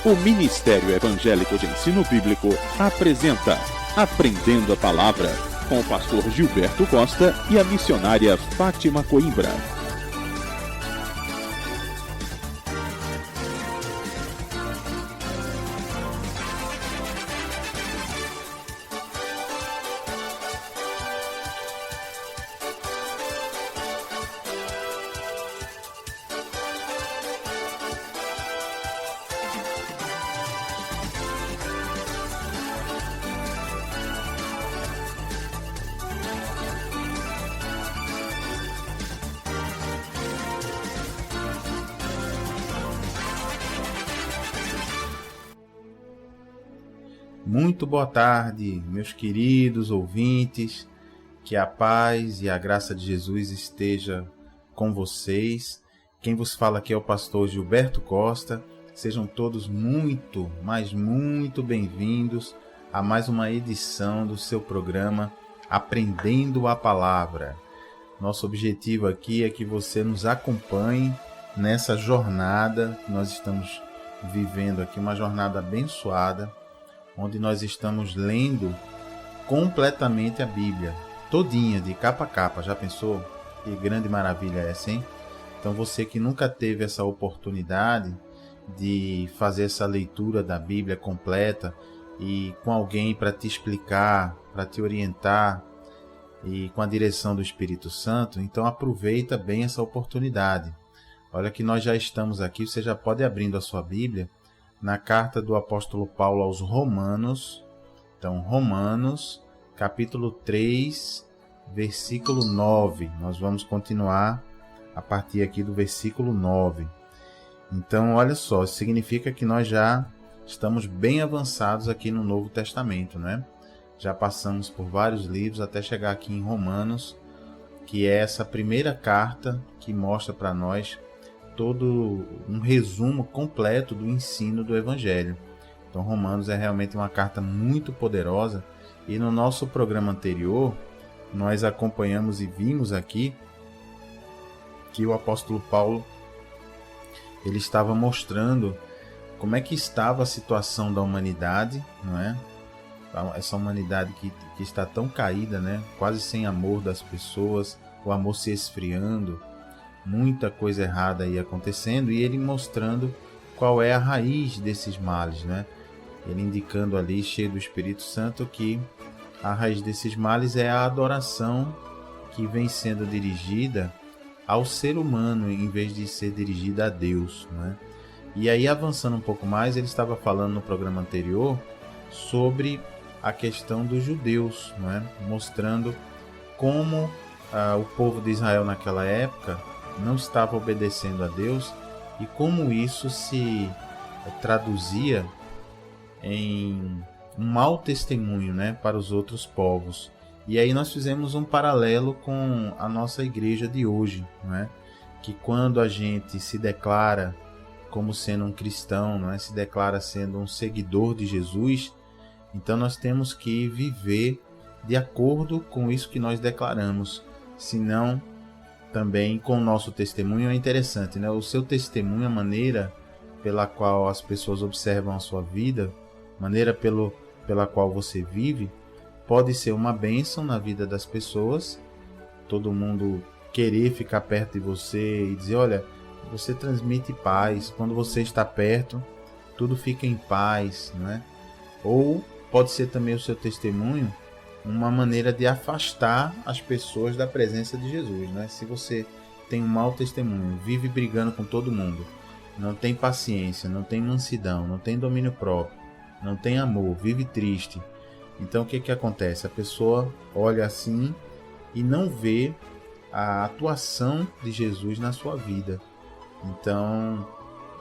O Ministério Evangélico de Ensino Bíblico apresenta Aprendendo a Palavra, com o pastor Gilberto Costa e a missionária Fátima Coimbra. Muito boa tarde, meus queridos ouvintes, que a paz e a graça de Jesus esteja com vocês. Quem vos fala aqui é o pastor Gilberto Costa. Sejam todos muito, mas muito bem-vindos a mais uma edição do seu programa Aprendendo a Palavra. Nosso objetivo aqui é que você nos acompanhe nessa jornada que nós estamos vivendo aqui, uma jornada abençoada, onde nós estamos lendo completamente a Bíblia, todinha, de capa a capa. Já pensou? Que grande maravilha é essa, hein? Então você que nunca teve essa oportunidade de fazer essa leitura da Bíblia completa e com alguém para te explicar, para te orientar e com a direção do Espírito Santo, então aproveita bem essa oportunidade. Olha que nós já estamos aqui, você já pode ir abrindo a sua Bíblia na carta do apóstolo Paulo aos Romanos. Então, Romanos, capítulo 3, versículo 9. Nós vamos continuar a partir aqui do versículo 9. Então, olha só, isso significa que nós já estamos bem avançados aqui no Novo Testamento, né? Já passamos por vários livros até chegar aqui em Romanos, que é essa primeira carta que mostra para nós todo um resumo completo do ensino do Evangelho. Então, Romanos é realmente uma carta muito poderosa, e no nosso programa anterior, nós acompanhamos e vimos aqui que o apóstolo Paulo ele estava mostrando como é que estava a situação da humanidade, não é? Essa humanidade que está tão caída, né? Quase sem amor das pessoas, o amor se esfriando, muita coisa errada aí acontecendo, e ele mostrando qual é a raiz desses males, né? Ele indicando ali, cheio do Espírito Santo, que a raiz desses males é a adoração que vem sendo dirigida ao ser humano em vez de ser dirigida a Deus, né? E aí, avançando um pouco mais, ele estava falando no programa anterior sobre a questão dos judeus, não é? Mostrando como o povo de Israel naquela época não estava obedecendo a Deus e como isso se traduzia em um mau testemunho, né, para os outros povos. E aí nós fizemos um paralelo com a nossa igreja de hoje, né, que quando a gente se declara como sendo um cristão, não é, se declara sendo um seguidor de Jesus, então nós temos que viver de acordo com isso que nós declaramos, senão também com o nosso testemunho é interessante, né? O seu testemunho, a maneira pela qual as pessoas observam a sua vida, maneira pela qual você vive, pode ser uma bênção na vida das pessoas, todo mundo querer ficar perto de você e dizer, olha, você transmite paz, quando você está perto, tudo fica em paz, né? Ou pode ser também o seu testemunho uma maneira de afastar as pessoas da presença de Jesus, né? Se você tem um mau testemunho, vive brigando com todo mundo, não tem paciência, não tem mansidão, não tem domínio próprio, não tem amor, vive triste, então o que acontece? A pessoa olha assim e não vê a atuação de Jesus na sua vida. Então,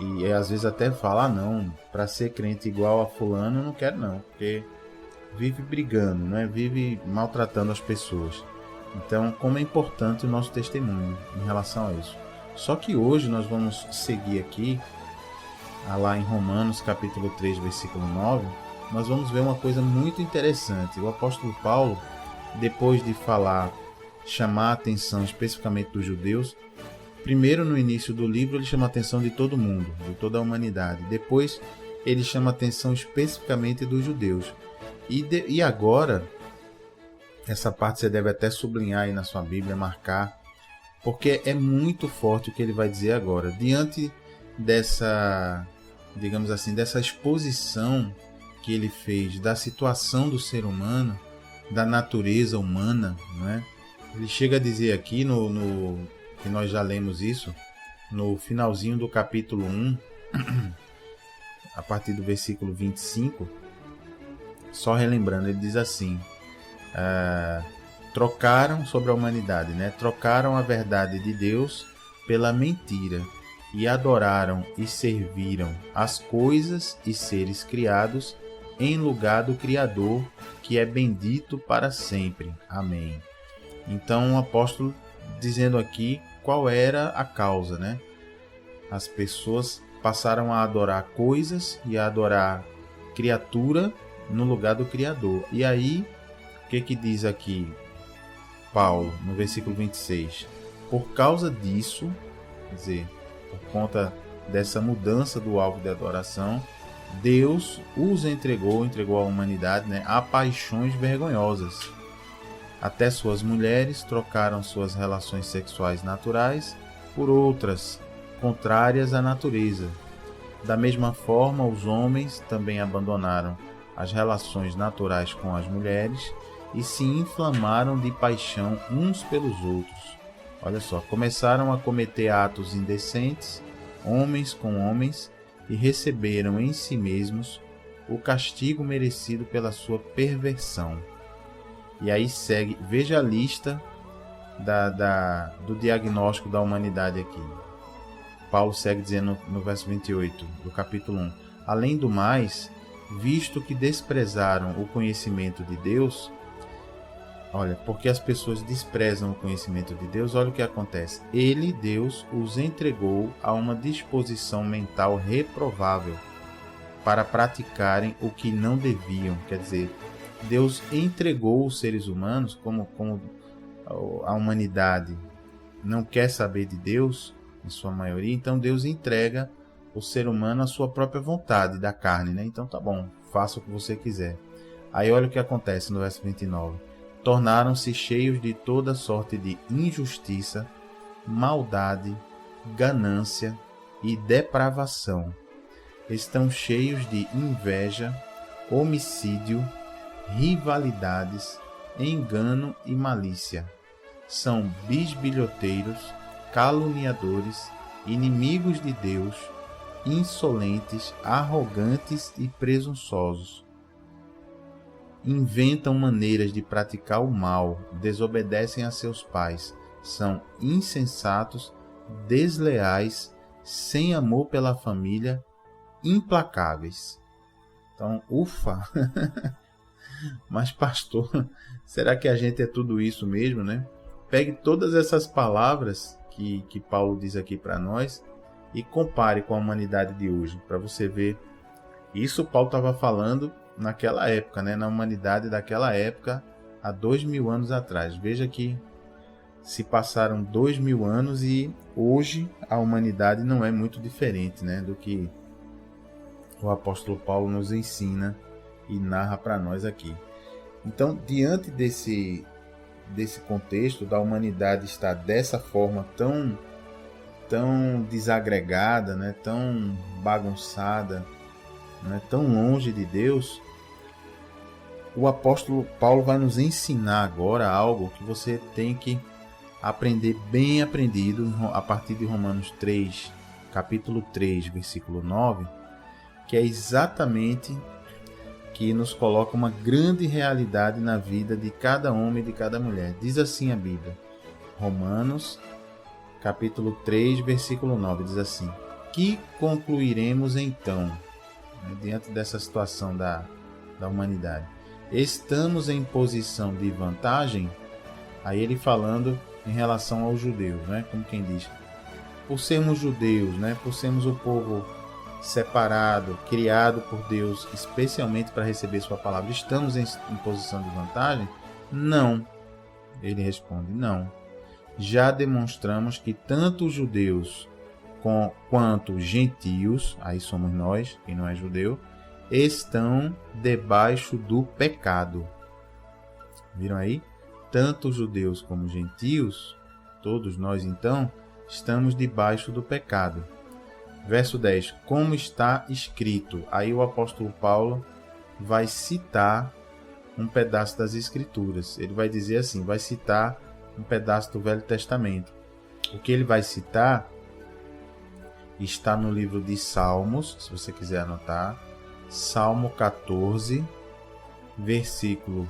e às vezes até fala, não, para ser crente igual a fulano eu não quero não, porque vive brigando, né? Vive maltratando as pessoas. Então, como é importante o nosso testemunho em relação a isso. Só que hoje nós vamos seguir aqui, lá em Romanos capítulo 3, versículo 9, nós vamos ver uma coisa muito interessante. O apóstolo Paulo, depois de chamar a atenção especificamente dos judeus, primeiro no início do livro ele chama a atenção de todo mundo, de toda a humanidade. Depois ele chama a atenção especificamente dos judeus. E agora, essa parte você deve até sublinhar aí na sua Bíblia, marcar, porque é muito forte o que ele vai dizer agora. Diante dessa, digamos assim, dessa exposição que ele fez da situação do ser humano, da natureza humana, não é? Ele chega a dizer aqui, que nós já lemos isso, no finalzinho do capítulo 1, a partir do versículo 25, só relembrando, ele diz assim, trocaram sobre a humanidade, né? Trocaram a verdade de Deus pela mentira e adoraram e serviram as coisas e seres criados em lugar do Criador, que é bendito para sempre. Amém. Então o apóstolo dizendo aqui qual era a causa, né? As pessoas passaram a adorar coisas e a adorar criatura no lugar do Criador. E aí, o que diz aqui Paulo, no versículo 26? Por causa disso, quer dizer, por conta dessa mudança do alvo de adoração, Deus os entregou à humanidade, né, a paixões vergonhosas. Até suas mulheres trocaram suas relações sexuais naturais por outras, contrárias à natureza. Da mesma forma, os homens também abandonaram as relações naturais com as mulheres e se inflamaram de paixão uns pelos outros. Olha só, começaram a cometer atos indecentes, homens com homens, e receberam em si mesmos o castigo merecido pela sua perversão. E aí segue, veja a lista do diagnóstico da humanidade aqui. Paulo segue dizendo no verso 28 do capítulo 1. Além do mais, visto que desprezaram o conhecimento de Deus, olha, porque as pessoas desprezam o conhecimento de Deus, olha o que acontece. Ele, Deus, os entregou a uma disposição mental reprovável para praticarem o que não deviam. Quer dizer, Deus entregou os seres humanos, como a humanidade não quer saber de Deus, em sua maioria, então Deus entrega o ser humano à sua própria vontade da carne, né? Então tá bom, faça o que você quiser. Aí olha o que acontece no verso 29. Tornaram-se cheios de toda sorte de injustiça, maldade, ganância e depravação. Estão cheios de inveja, homicídio, rivalidades, engano e malícia. São bisbilhoteiros, caluniadores, inimigos de Deus, insolentes, arrogantes e presunçosos. Inventam maneiras de praticar o mal, desobedecem a seus pais, são insensatos, desleais, sem amor pela família, implacáveis. Então, ufa! Mas pastor, será que a gente é tudo isso mesmo, né? Pegue todas essas palavras que Paulo diz aqui para nós e compare com a humanidade de hoje, para você ver. Isso Paulo estava falando naquela época, né? Na humanidade daquela época, há 2000 anos atrás. Veja que se passaram 2000 anos e hoje a humanidade não é muito diferente, né, do que o apóstolo Paulo nos ensina e narra para nós aqui. Então, diante desse contexto da humanidade estar dessa forma tão desagregada, né, tão bagunçada, né, tão longe de Deus, o apóstolo Paulo vai nos ensinar agora algo que você tem que aprender bem aprendido a partir de Romanos 3, capítulo 3, versículo 9, que é exatamente que nos coloca uma grande realidade na vida de cada homem e de cada mulher. Diz assim a Bíblia, Romanos, capítulo 3, versículo 9, diz assim: que concluiremos então, né, diante dessa situação da humanidade? Estamos em posição de vantagem? Aí ele falando em relação aos judeus, né? Como quem diz, por sermos judeus, né? Por sermos o povo separado, criado por Deus especialmente para receber sua palavra, estamos em posição de vantagem? Não. Ele responde, não. Já demonstramos que tanto os judeus quanto gentios, aí somos nós, quem não é judeu, estão debaixo do pecado. Viram aí? Tanto judeus como gentios, todos nós então, estamos debaixo do pecado. Verso 10, como está escrito. Aí o apóstolo Paulo vai citar um pedaço das Escrituras. Ele vai dizer assim, vai citar um pedaço do Velho Testamento. O que ele vai citar está no livro de Salmos, se você quiser anotar. Salmo 14, versículo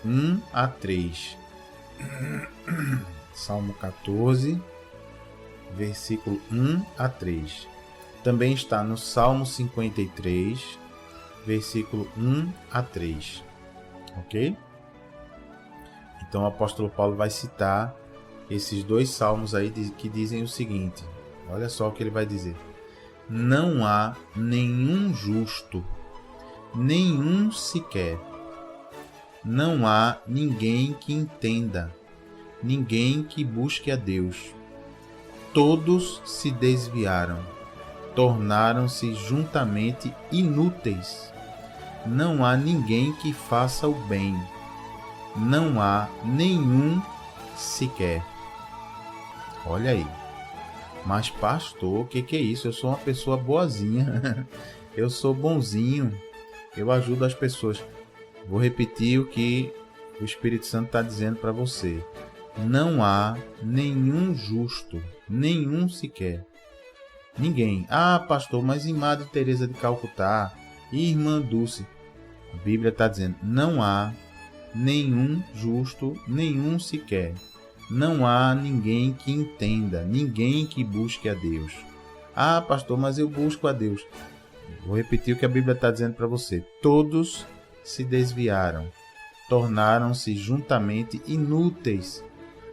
1 a 3. Salmo 14, versículo 1 a 3. Também está no Salmo 53, versículo 1 a 3. Ok? Então o apóstolo Paulo vai citar esses dois salmos aí que dizem o seguinte. Olha só o que ele vai dizer. Não há nenhum justo, nenhum sequer. Não há ninguém que entenda, ninguém que busque a Deus. Todos se desviaram, tornaram-se juntamente inúteis. Não há ninguém que faça o bem. Não há nenhum sequer. Olha aí. Mas pastor, o que é isso? Eu sou uma pessoa boazinha. Eu sou bonzinho. Eu ajudo as pessoas. Vou repetir o que o Espírito Santo está dizendo para você. Não há nenhum justo, nenhum sequer. Ninguém. Ah, pastor, mas e Madre Teresa de Calcutá? E Irmã Dulce? A Bíblia está dizendo, não há nenhum justo, nenhum sequer. Não há ninguém que entenda, ninguém que busque a Deus. Ah, pastor, mas eu busco a Deus. Vou repetir o que a Bíblia está dizendo para você. Todos se desviaram, tornaram-se juntamente inúteis.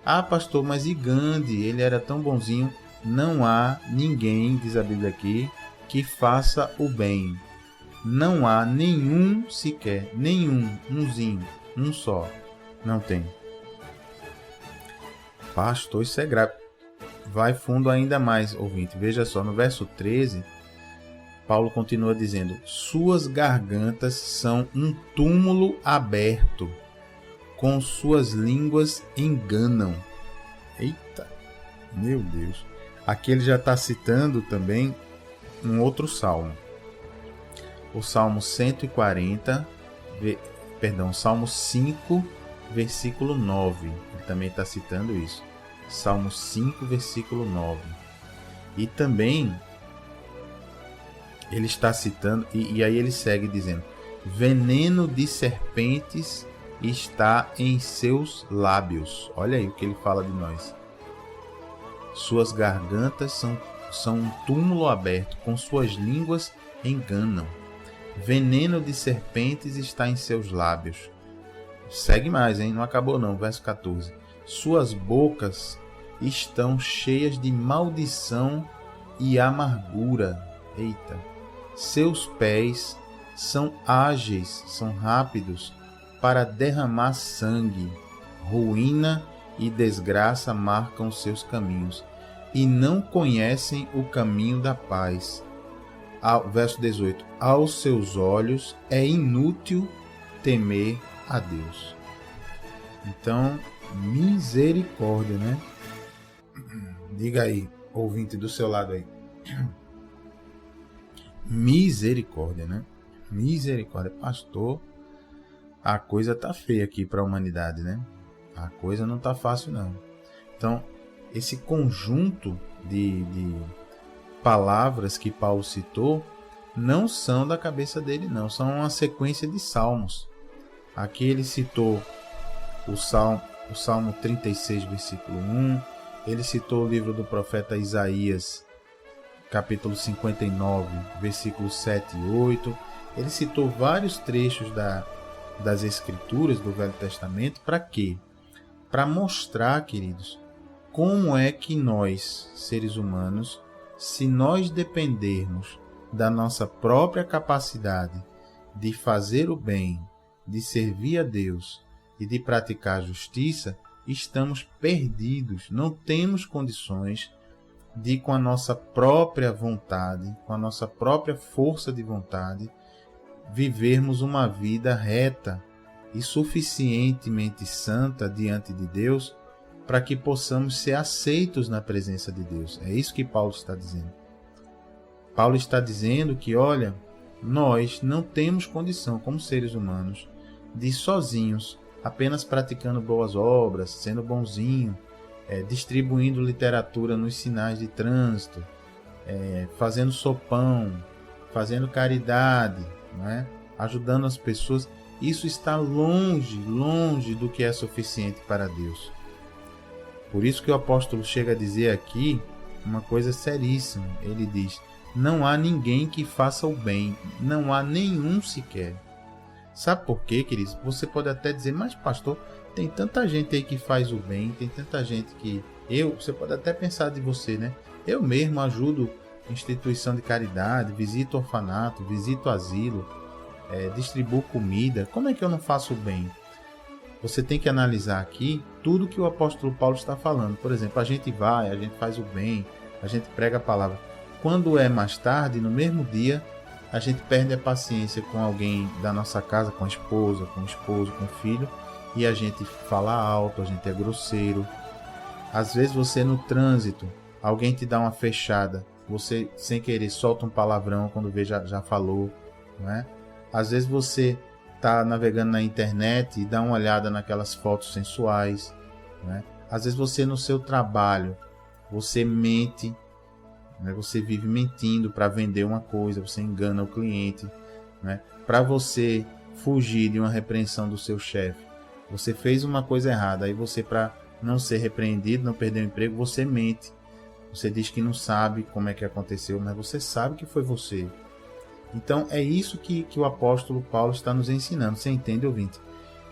Ah, pastor, mas e Gandhi? Ele era tão bonzinho. Não há ninguém, diz a Bíblia aqui, que faça o bem. Não há nenhum sequer, nenhum, umzinho, um só. Não tem. Pastor, isso é grave. Vai fundo ainda mais, ouvinte. Veja só, no verso 13, Paulo continua dizendo, suas gargantas são um túmulo aberto, com suas línguas enganam. Eita, meu Deus. Aqui ele já está citando também um outro salmo. O Salmo 140, Salmo 5, versículo 9. Ele também está citando isso. Salmo 5, versículo 9. E também ele está citando, e aí ele segue dizendo, veneno de serpentes está em seus lábios. Olha aí o que ele fala de nós. Suas gargantas são um túmulo aberto, com suas línguas enganam. Veneno de serpentes está em seus lábios. Segue mais, hein? Não acabou não. Verso 14. Suas bocas estão cheias de maldição e amargura. Eita. Seus pés são ágeis, são rápidos para derramar sangue. Ruína e desgraça marcam seus caminhos e não conhecem o caminho da paz. Verso 18. Aos seus olhos é inútil temer a Deus. Então, misericórdia, né? Diga aí, ouvinte do seu lado aí. Misericórdia, né? Misericórdia. Pastor, a coisa tá feia aqui para a humanidade, né? A coisa não tá fácil, não. Então, esse conjunto de palavras que Paulo citou não são da cabeça dele, não. São uma sequência de salmos. Aqui ele citou o Salmo 36, versículo 1. Ele citou o livro do profeta Isaías, capítulo 59, versículos 7 e 8. Ele citou vários trechos das Escrituras do Velho Testamento. Para quê? Para mostrar, queridos, como é que nós, seres humanos, se nós dependermos da nossa própria capacidade de fazer o bem, de servir a Deus e de praticar a justiça, estamos perdidos, não temos condições de, com a nossa própria vontade, com a nossa própria força de vontade, vivermos uma vida reta e suficientemente santa diante de Deus para que possamos ser aceitos na presença de Deus. É isso que Paulo está dizendo. Paulo está dizendo que, olha, nós não temos condição, como seres humanos, de sozinhos, apenas praticando boas obras, sendo bonzinho, distribuindo literatura nos sinais de trânsito, fazendo sopão, fazendo caridade, não é? Ajudando as pessoas. Isso está longe, longe do que é suficiente para Deus. Por isso que o apóstolo chega a dizer aqui uma coisa seríssima. Ele diz: não há ninguém que faça o bem, não há nenhum sequer. Sabe por quê, queridos? Você pode até dizer: mas pastor, tem tanta gente aí que faz o bem, tem tanta gente que... Você pode até pensar de você, né? Eu mesmo ajudo instituição de caridade, visito orfanato, visito asilo, distribuo comida. Como é que eu não faço o bem? Você tem que analisar aqui tudo que o apóstolo Paulo está falando. Por exemplo, a gente vai, a gente faz o bem, a gente prega a palavra. Quando é mais tarde, no mesmo dia, a gente perde a paciência com alguém da nossa casa, com a esposa, com o esposo, com o filho, e a gente fala alto, a gente é grosseiro. Às vezes você no trânsito, alguém te dá uma fechada, você sem querer solta um palavrão quando vê já falou, não é? Às vezes você está navegando na internet e dá uma olhada naquelas fotos sensuais, não é? Às vezes você no seu trabalho, você mente, né? Você vive mentindo para vender uma coisa, você engana o cliente, né? Para você fugir de uma repreensão do seu chefe. Você fez uma coisa errada, aí você, para não ser repreendido, não perder o emprego, você mente. Você diz que não sabe como é que aconteceu, mas você sabe que foi você. Então é isso que o apóstolo Paulo está nos ensinando. Você entende, ouvinte?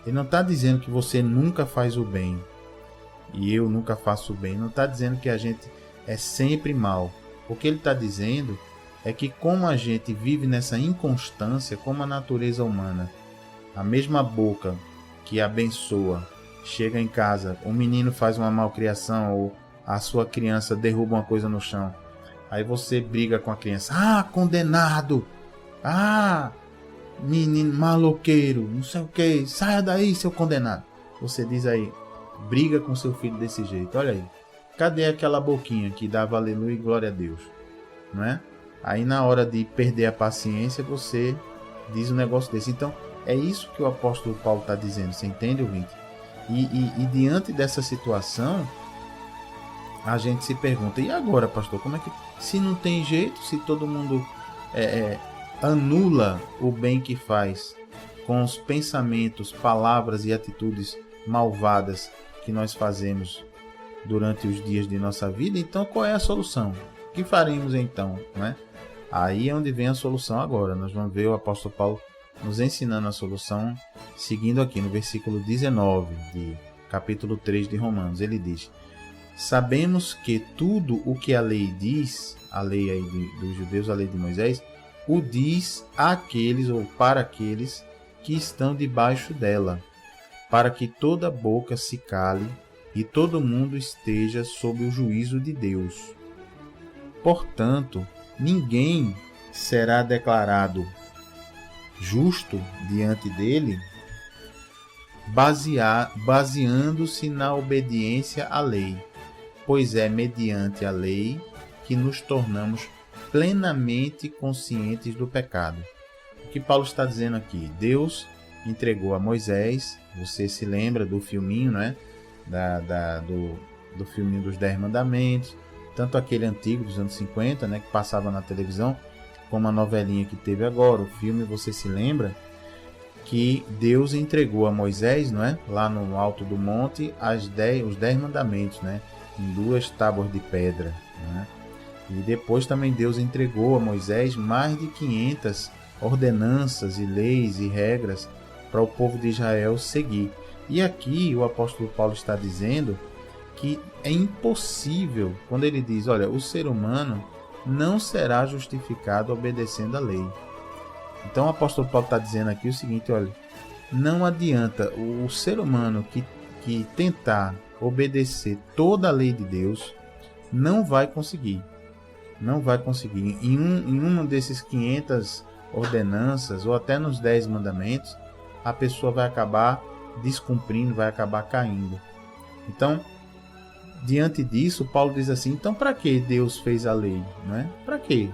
Ele não está dizendo que você nunca faz o bem e eu nunca faço o bem. Não está dizendo que a gente é sempre mal. O que ele está dizendo é que, como a gente vive nessa inconstância, como a natureza humana, a mesma boca que abençoa, chega em casa, o menino faz uma malcriação ou a sua criança derruba uma coisa no chão, aí você briga com a criança: ah, condenado, ah, menino maloqueiro, não sei o que, saia daí, seu condenado. Você diz aí, briga com seu filho desse jeito. Olha aí, cadê aquela boquinha que dava aleluia e glória a Deus, não é? Aí na hora de perder a paciência você diz um negócio desse. Então é isso que o apóstolo Paulo está dizendo, você entende, ouvinte? E diante dessa situação, a gente se pergunta: e agora, pastor, como é que... Se não tem jeito, se todo mundo anula o bem que faz com os pensamentos, palavras e atitudes malvadas que nós fazemos durante os dias de nossa vida, então qual é a solução? O que faremos então, né? Aí é onde vem a solução agora. Nós vamos ver o apóstolo Paulo nos ensinando a solução, seguindo aqui no versículo 19 de capítulo 3 de Romanos. Ele diz: sabemos que tudo o que a lei diz, a lei aí dos judeus, a lei de Moisés, o diz àqueles ou para aqueles que estão debaixo dela, para que toda boca se cale e todo mundo esteja sob o juízo de Deus. Portanto, ninguém será declarado justo diante dele baseando-se na obediência à lei, pois é mediante a lei que nos tornamos plenamente conscientes do pecado. O que Paulo está dizendo aqui? Deus entregou a Moisés, você se lembra do filminho, né? Do filminho dos 10 Mandamentos, tanto aquele antigo dos anos 50, né, que passava na televisão, como a novelinha que teve agora, o filme. Você se lembra que Deus entregou a Moisés, não é? Lá no alto do monte, os 10 mandamentos, né? Em 2 tábuas de pedra, né? E depois também Deus entregou a Moisés mais de 500 ordenanças e leis e regras para o povo de Israel seguir. E aqui o apóstolo Paulo está dizendo que é impossível, quando ele diz: olha, o ser humano não será justificado obedecendo a lei. Então o apóstolo Paulo está dizendo aqui o seguinte: olha, não adianta o ser humano que tentar obedecer toda a lei de Deus, não vai conseguir. Não vai conseguir. Em uma desses 500 ordenanças, ou até nos 10 mandamentos, a pessoa vai acabar descumprindo, vai acabar caindo. Então, diante disso, Paulo diz assim, então para que Deus fez a lei? Não é? Para quê?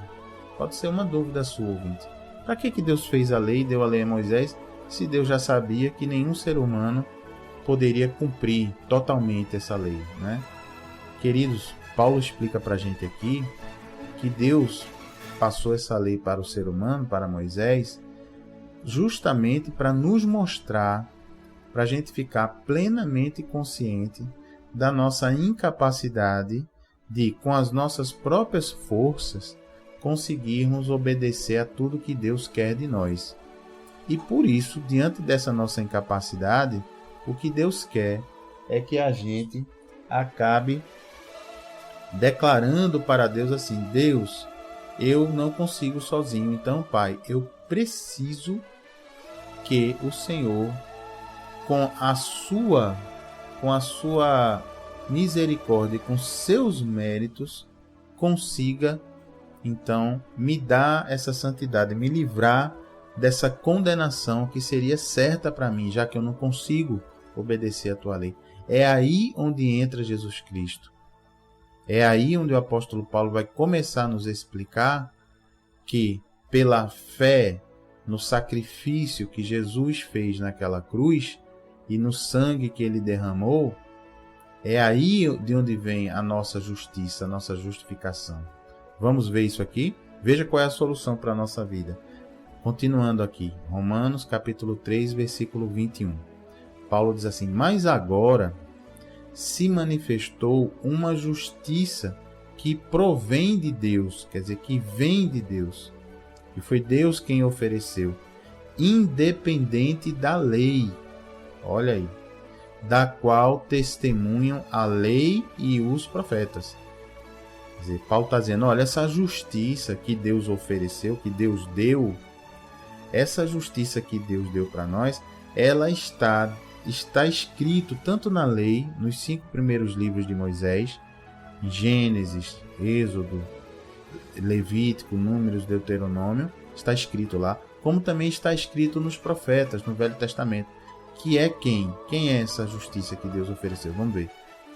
Pode ser uma dúvida sua, ouvinte. Para que Deus fez a lei, deu a lei a Moisés, se Deus já sabia que nenhum ser humano poderia cumprir totalmente essa lei, né? Queridos, Paulo explica para a gente aqui que Deus passou essa lei para o ser humano, para Moisés, justamente para nos mostrar, para a gente ficar plenamente consciente da nossa incapacidade de, com as nossas próprias forças, conseguirmos obedecer a tudo que Deus quer de nós. E por isso, diante dessa nossa incapacidade, o que Deus quer é que a gente acabe declarando para Deus assim, Deus, eu não consigo sozinho, então, Pai, eu preciso que o Senhor, com a sua misericórdia, com seus méritos, consiga, então, me dar essa santidade, me livrar dessa condenação que seria certa para mim, já que eu não consigo obedecer a tua lei. É aí onde entra Jesus Cristo. É aí onde o apóstolo Paulo vai começar a nos explicar que, pela fé no sacrifício que Jesus fez naquela cruz e no sangue que ele derramou, é aí de onde vem a nossa justiça, a nossa justificação. Vamos ver isso aqui? Veja qual é a solução para a nossa vida. Continuando aqui, Romanos capítulo 3, versículo 21. Paulo diz assim, mas agora se manifestou uma justiça que provém de Deus, quer dizer, que vem de Deus. E foi Deus quem ofereceu, independente da lei. Olha aí. Da qual testemunham a lei e os profetas. Quer dizer, Paulo está dizendo, olha, essa justiça que Deus ofereceu, que Deus deu, essa justiça que Deus deu para nós, ela está escrito tanto na lei, nos 5 primeiros livros de Moisés, Gênesis, Êxodo, Levítico, Números, Deuteronômio, está escrito lá, como também está escrito nos profetas, no Velho Testamento, que é quem? Quem é essa justiça que Deus ofereceu? Vamos ver.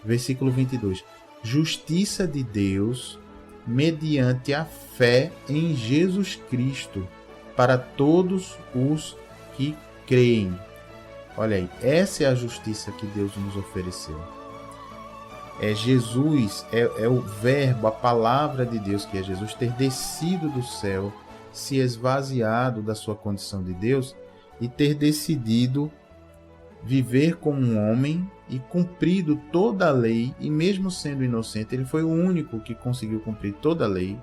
Versículo 22. Justiça de Deus mediante a fé em Jesus Cristo para todos os que creem. Olha aí, essa é a justiça que Deus nos ofereceu. É Jesus, é o verbo, a palavra de Deus, que é Jesus, ter descido do céu, se esvaziado da sua condição de Deus e ter decidido viver como um homem e cumprido toda a lei, e mesmo sendo inocente, ele foi o único que conseguiu cumprir toda a lei,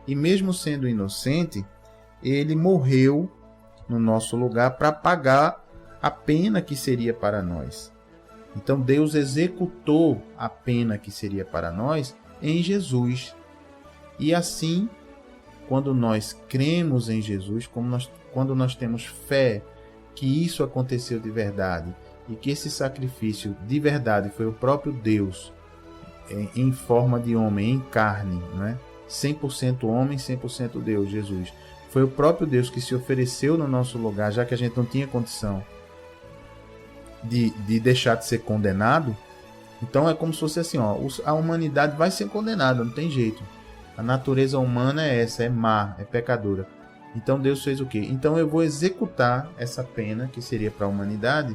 e mesmo sendo inocente, ele morreu no nosso lugar para pagar a pena que seria para nós. Então Deus executou a pena que seria para nós em Jesus. E assim, quando nós cremos em Jesus, quando nós temos fé que isso aconteceu de verdade, e que esse sacrifício de verdade foi o próprio Deus em forma de homem, em carne, né? 100% homem, 100% Deus, Jesus. Foi o próprio Deus que se ofereceu no nosso lugar, já que a gente não tinha condição de deixar de ser condenado. Então é como se fosse assim, ó, a humanidade vai ser condenada, não tem jeito. A natureza humana é essa, é má, é pecadora. Então Deus fez o quê? Então eu vou executar essa pena, que seria para a humanidade,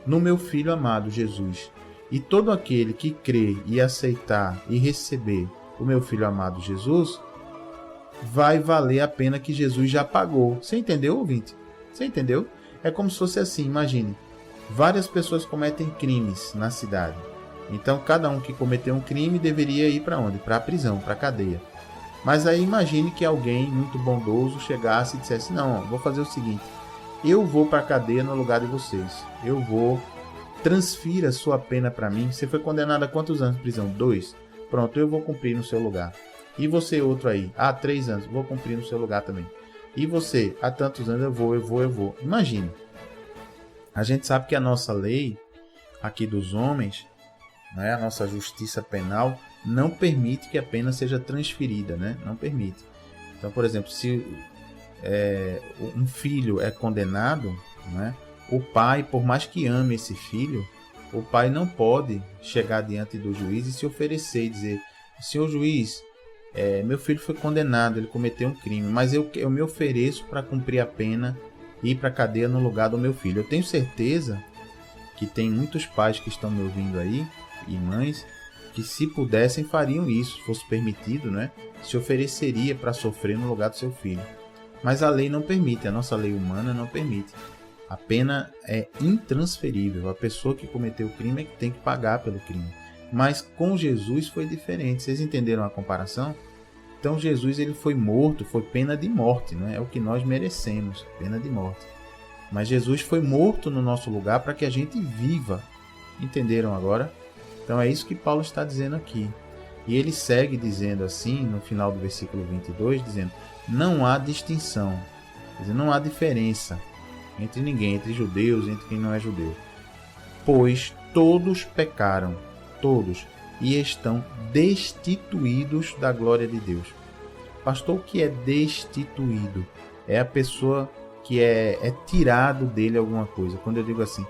no meu Filho amado, Jesus. E todo aquele que crer e aceitar e receber o meu Filho amado, Jesus, vai valer a pena que Jesus já pagou. Você entendeu, ouvinte? Você entendeu? É como se fosse assim, imagine. Várias pessoas cometem crimes na cidade. Então, cada um que cometeu um crime deveria ir para onde? Para a prisão, para a cadeia. Mas aí imagine que alguém muito bondoso chegasse e dissesse, não, vou fazer o seguinte, eu vou para a cadeia no lugar de vocês. Eu vou, transfira sua pena para mim. Você foi condenado a quantos anos de prisão? 2. Pronto, eu vou cumprir no seu lugar. E você, outro aí? 3 anos, vou cumprir no seu lugar também. E você, há tantos anos, eu vou. Imagine. A gente sabe que a nossa lei, aqui dos homens, né? A nossa justiça penal não permite que a pena seja transferida, né? Não permite. Então, por exemplo, se um filho é condenado, né? O pai, por mais que ame esse filho, o pai não pode chegar diante do juiz e se oferecer e dizer: senhor juiz, meu filho foi condenado, ele cometeu um crime, mas eu me ofereço para cumprir a pena e ir para a cadeia no lugar do meu filho. Eu tenho certeza que tem muitos pais que estão me ouvindo aí, e mães, que se pudessem fariam isso, se fosse permitido, né? Se ofereceria para sofrer no lugar do seu filho. Mas a lei não permite, a nossa lei humana não permite. A pena é intransferível, a pessoa que cometeu o crime é que tem que pagar pelo crime. Mas com Jesus foi diferente, vocês entenderam a comparação? Então Jesus ele foi morto, foi pena de morte, né? É o que nós merecemos, pena de morte. Mas Jesus foi morto no nosso lugar para que a gente viva. Entenderam agora? Então é isso que Paulo está dizendo aqui. E ele segue dizendo assim, no final do versículo 22, dizendo: não há distinção, quer dizer, não há diferença entre ninguém, entre judeus, entre quem não é judeu. Pois todos pecaram, todos, e estão destituídos da glória de Deus. Pastor, o que é destituído? É a pessoa que é tirado dele alguma coisa. Quando eu digo assim,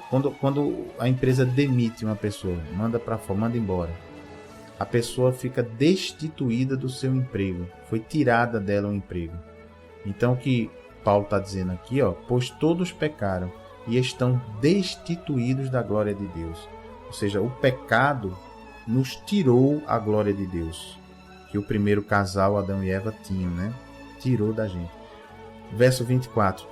quando a empresa demite uma pessoa, manda para fora, manda embora, a pessoa fica destituída do seu emprego, foi tirada dela o emprego. Então o que Paulo está dizendo aqui, pois todos pecaram e estão destituídos da glória de Deus. Ou seja, o pecado nos tirou a glória de Deus, que o primeiro casal, Adão e Eva, tinham, né? Tirou da gente. Verso 24,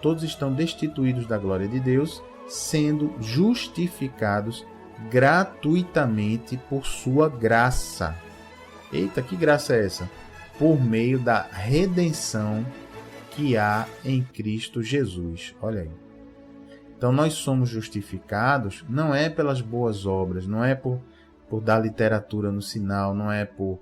todos estão destituídos da glória de Deus, sendo justificados gratuitamente por sua graça. Eita, que graça é essa? Por meio da redenção que há em Cristo Jesus. Olha aí. Então nós somos justificados não é pelas boas obras, não é por dar literatura no sinal, não é por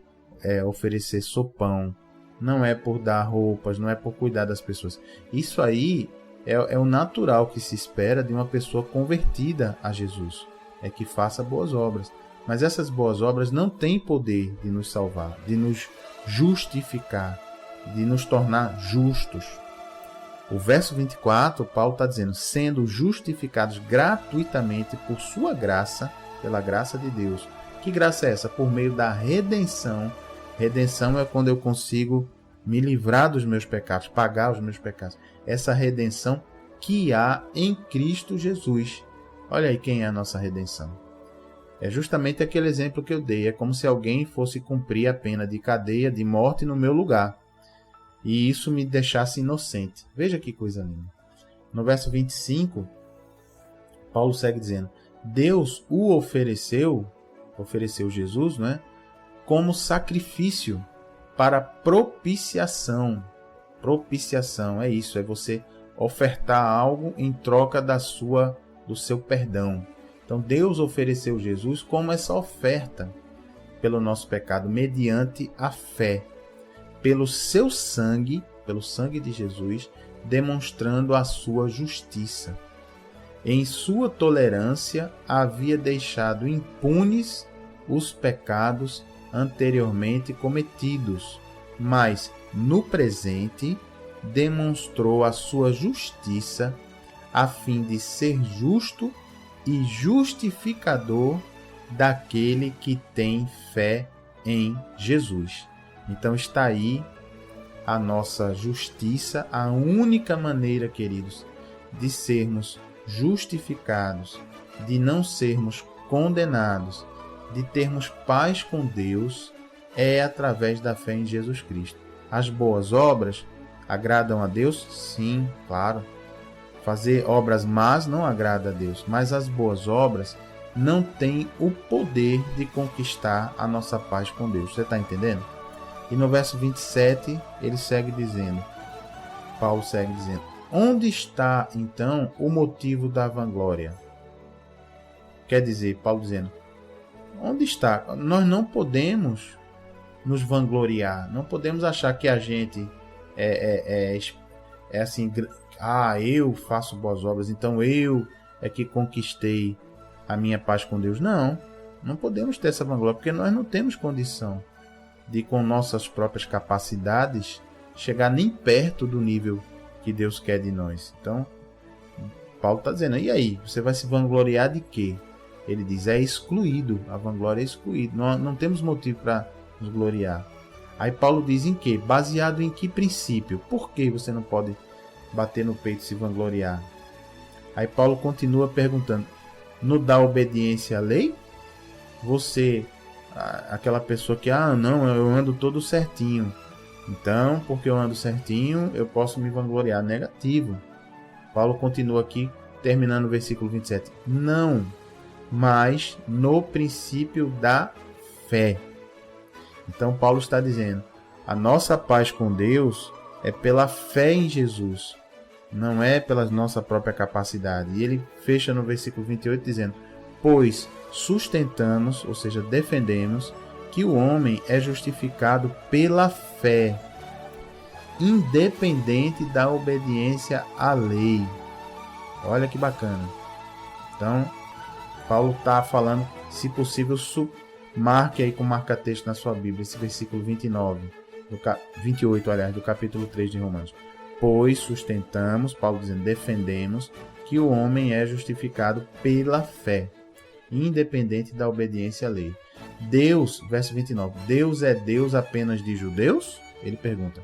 oferecer sopão, não é por dar roupas, não é por cuidar das pessoas. Isso aí é o natural que se espera de uma pessoa convertida a Jesus, é que faça boas obras. Mas essas boas obras não têm poder de nos salvar, de nos justificar, de nos tornar justos. O verso 24, Paulo está dizendo, sendo justificados gratuitamente por sua graça, pela graça de Deus. Que graça é essa? Por meio da redenção. Redenção é quando eu consigo me livrar dos meus pecados, pagar os meus pecados. Essa redenção que há em Cristo Jesus. Olha aí quem é a nossa redenção. É justamente aquele exemplo que eu dei. É como se alguém fosse cumprir a pena de cadeia, de morte no meu lugar. E isso me deixasse inocente. Veja que coisa linda. No verso 25, Paulo segue dizendo, Deus o ofereceu Jesus, não é? Como sacrifício para propiciação. Propiciação, é isso, é você ofertar algo em troca do seu perdão. Então Deus ofereceu Jesus como essa oferta pelo nosso pecado, mediante a fé, pelo seu sangue, pelo sangue de Jesus, demonstrando a sua justiça. Em sua tolerância havia deixado impunes os pecados anteriormente cometidos, mas no presente demonstrou a sua justiça a fim de ser justo e justificador daquele que tem fé em Jesus. Então está aí a nossa justiça, a única maneira, queridos, de sermos justificados, de não sermos condenados, de termos paz com Deus, é através da fé em Jesus Cristo. As boas obras agradam a Deus? Sim, claro. Fazer obras más não agrada a Deus, mas as boas obras não têm o poder de conquistar a nossa paz com Deus. Você está entendendo? E no verso 27, ele segue dizendo, Paulo segue dizendo, onde está, então, o motivo da vanglória? Quer dizer, Paulo dizendo, onde está? Nós não podemos nos vangloriar, não podemos achar que a gente é assim, eu faço boas obras, então eu é que conquistei a minha paz com Deus. Não, não podemos ter essa vanglória, porque nós não temos condição de, com nossas próprias capacidades, chegar nem perto do nível que Deus quer de nós. Então, Paulo está dizendo, e aí? Você vai se vangloriar de quê? Ele diz, é excluído. A vanglória é excluída. Não temos motivo para nos gloriar. Aí Paulo diz em quê? Baseado em que princípio? Por que você não pode bater no peito e se vangloriar? Aí Paulo continua perguntando, no da obediência à lei? Você, aquela pessoa que, não, eu ando todo certinho. Então, porque eu ando certinho, eu posso me vangloriar. Negativo. Paulo continua aqui, terminando o versículo 27. Não, mas no princípio da fé. Então, Paulo está dizendo, a nossa paz com Deus é pela fé em Jesus, não é pela nossa própria capacidade. E ele fecha no versículo 28 dizendo, pois sustentamos, ou seja, defendemos, que o homem é justificado pela fé, independente da obediência à lei. Olha que bacana. Então, Paulo está falando, se possível, marque aí com marca-texto na sua Bíblia, esse versículo 28, aliás, do capítulo 3 de Romanos. Pois sustentamos, Paulo dizendo, defendemos, que o homem é justificado pela fé, independente da obediência à lei. Deus, verso 29, Deus é Deus apenas de judeus? Ele pergunta.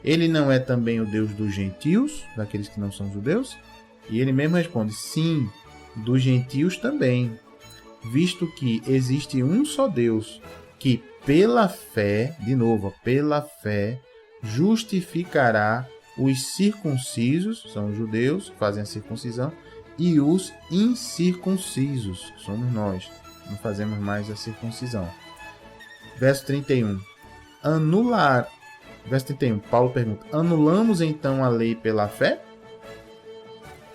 Ele não é também o Deus dos gentios, daqueles que não são judeus? E ele mesmo responde, sim, dos gentios também, visto que existe um só Deus, que pela fé, de novo, pela fé, justificará os circuncisos, são os judeus que fazem a circuncisão, e os incircuncisos, que somos nós, não fazemos mais a circuncisão. Verso 31. Verso 31, Paulo pergunta, anulamos então a lei pela fé?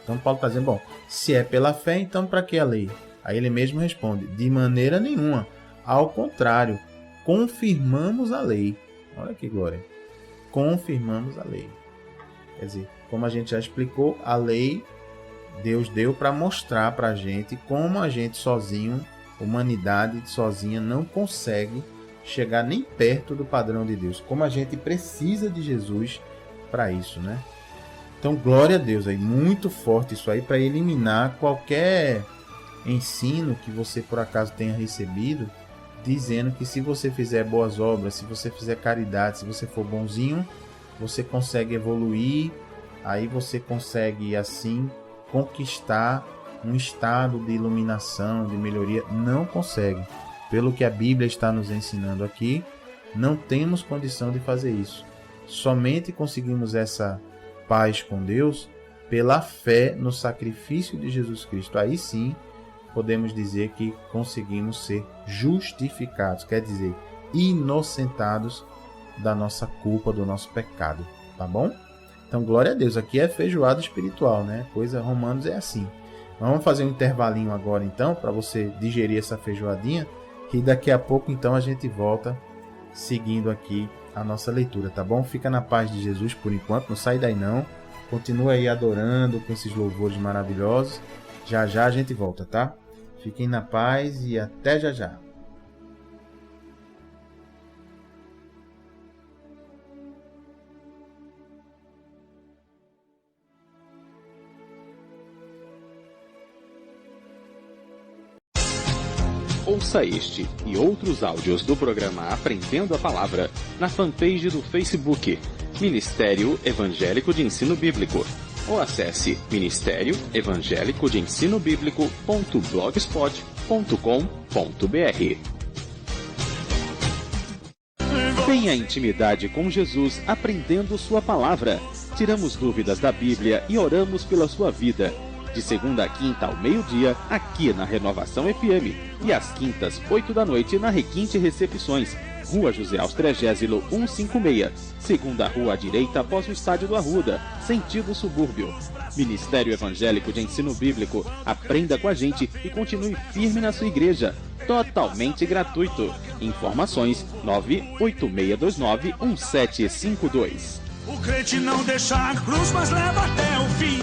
Então Paulo está dizendo, bom, se é pela fé, então para que a lei? Aí ele mesmo responde, de maneira nenhuma. Ao contrário, confirmamos a lei. Olha que glória. Confirmamos a lei. Quer dizer, como a gente já explicou, a lei Deus deu para mostrar para a gente como a gente sozinho, humanidade sozinha, não consegue chegar nem perto do padrão de Deus. Como a gente precisa de Jesus para isso, né? Então, glória a Deus, aí, muito forte isso aí, para eliminar qualquer ensino que você por acaso tenha recebido, dizendo que se você fizer boas obras, se você fizer caridade, se você for bonzinho, você consegue evoluir, aí você consegue assim conquistar um estado de iluminação, de melhoria. Não consegue. Pelo que a Bíblia está nos ensinando aqui, não temos condição de fazer isso. Somente conseguimos essa paz com Deus pela fé no sacrifício de Jesus Cristo. Aí sim podemos dizer que conseguimos ser justificados, quer dizer, inocentados da nossa culpa, do nosso pecado, tá bom? Então, glória a Deus, aqui é feijoada espiritual, né? Coisa Romanos é assim. Vamos fazer um intervalinho agora então, para você digerir essa feijoadinha, e daqui a pouco então a gente volta seguindo aqui a nossa leitura, tá bom? Fica na paz de Jesus por enquanto, não sai daí não. Continua aí adorando com esses louvores maravilhosos. Já já a gente volta, tá? Fiquem na paz e até já já. Ouça este e outros áudios do programa Aprendendo a Palavra na fanpage do Facebook Ministério Evangélico de Ensino Bíblico ou acesse Ministério Evangélico de Ensino Bíblico.blogspot.com.br. Tenha intimidade com Jesus aprendendo sua palavra. Tiramos dúvidas da Bíblia e oramos pela sua vida. De segunda a quinta ao meio-dia, aqui na Renovação FM. E às quintas, 8 da noite, na Requinte Recepções, Rua José Austrégésilo 156, segunda rua à direita após o Estádio do Arruda, sentido subúrbio. Ministério Evangélico de Ensino Bíblico. Aprenda com a gente e continue firme na sua igreja. Totalmente gratuito. Informações 986291752. O crente não deixa a cruz, mas leva até o fim.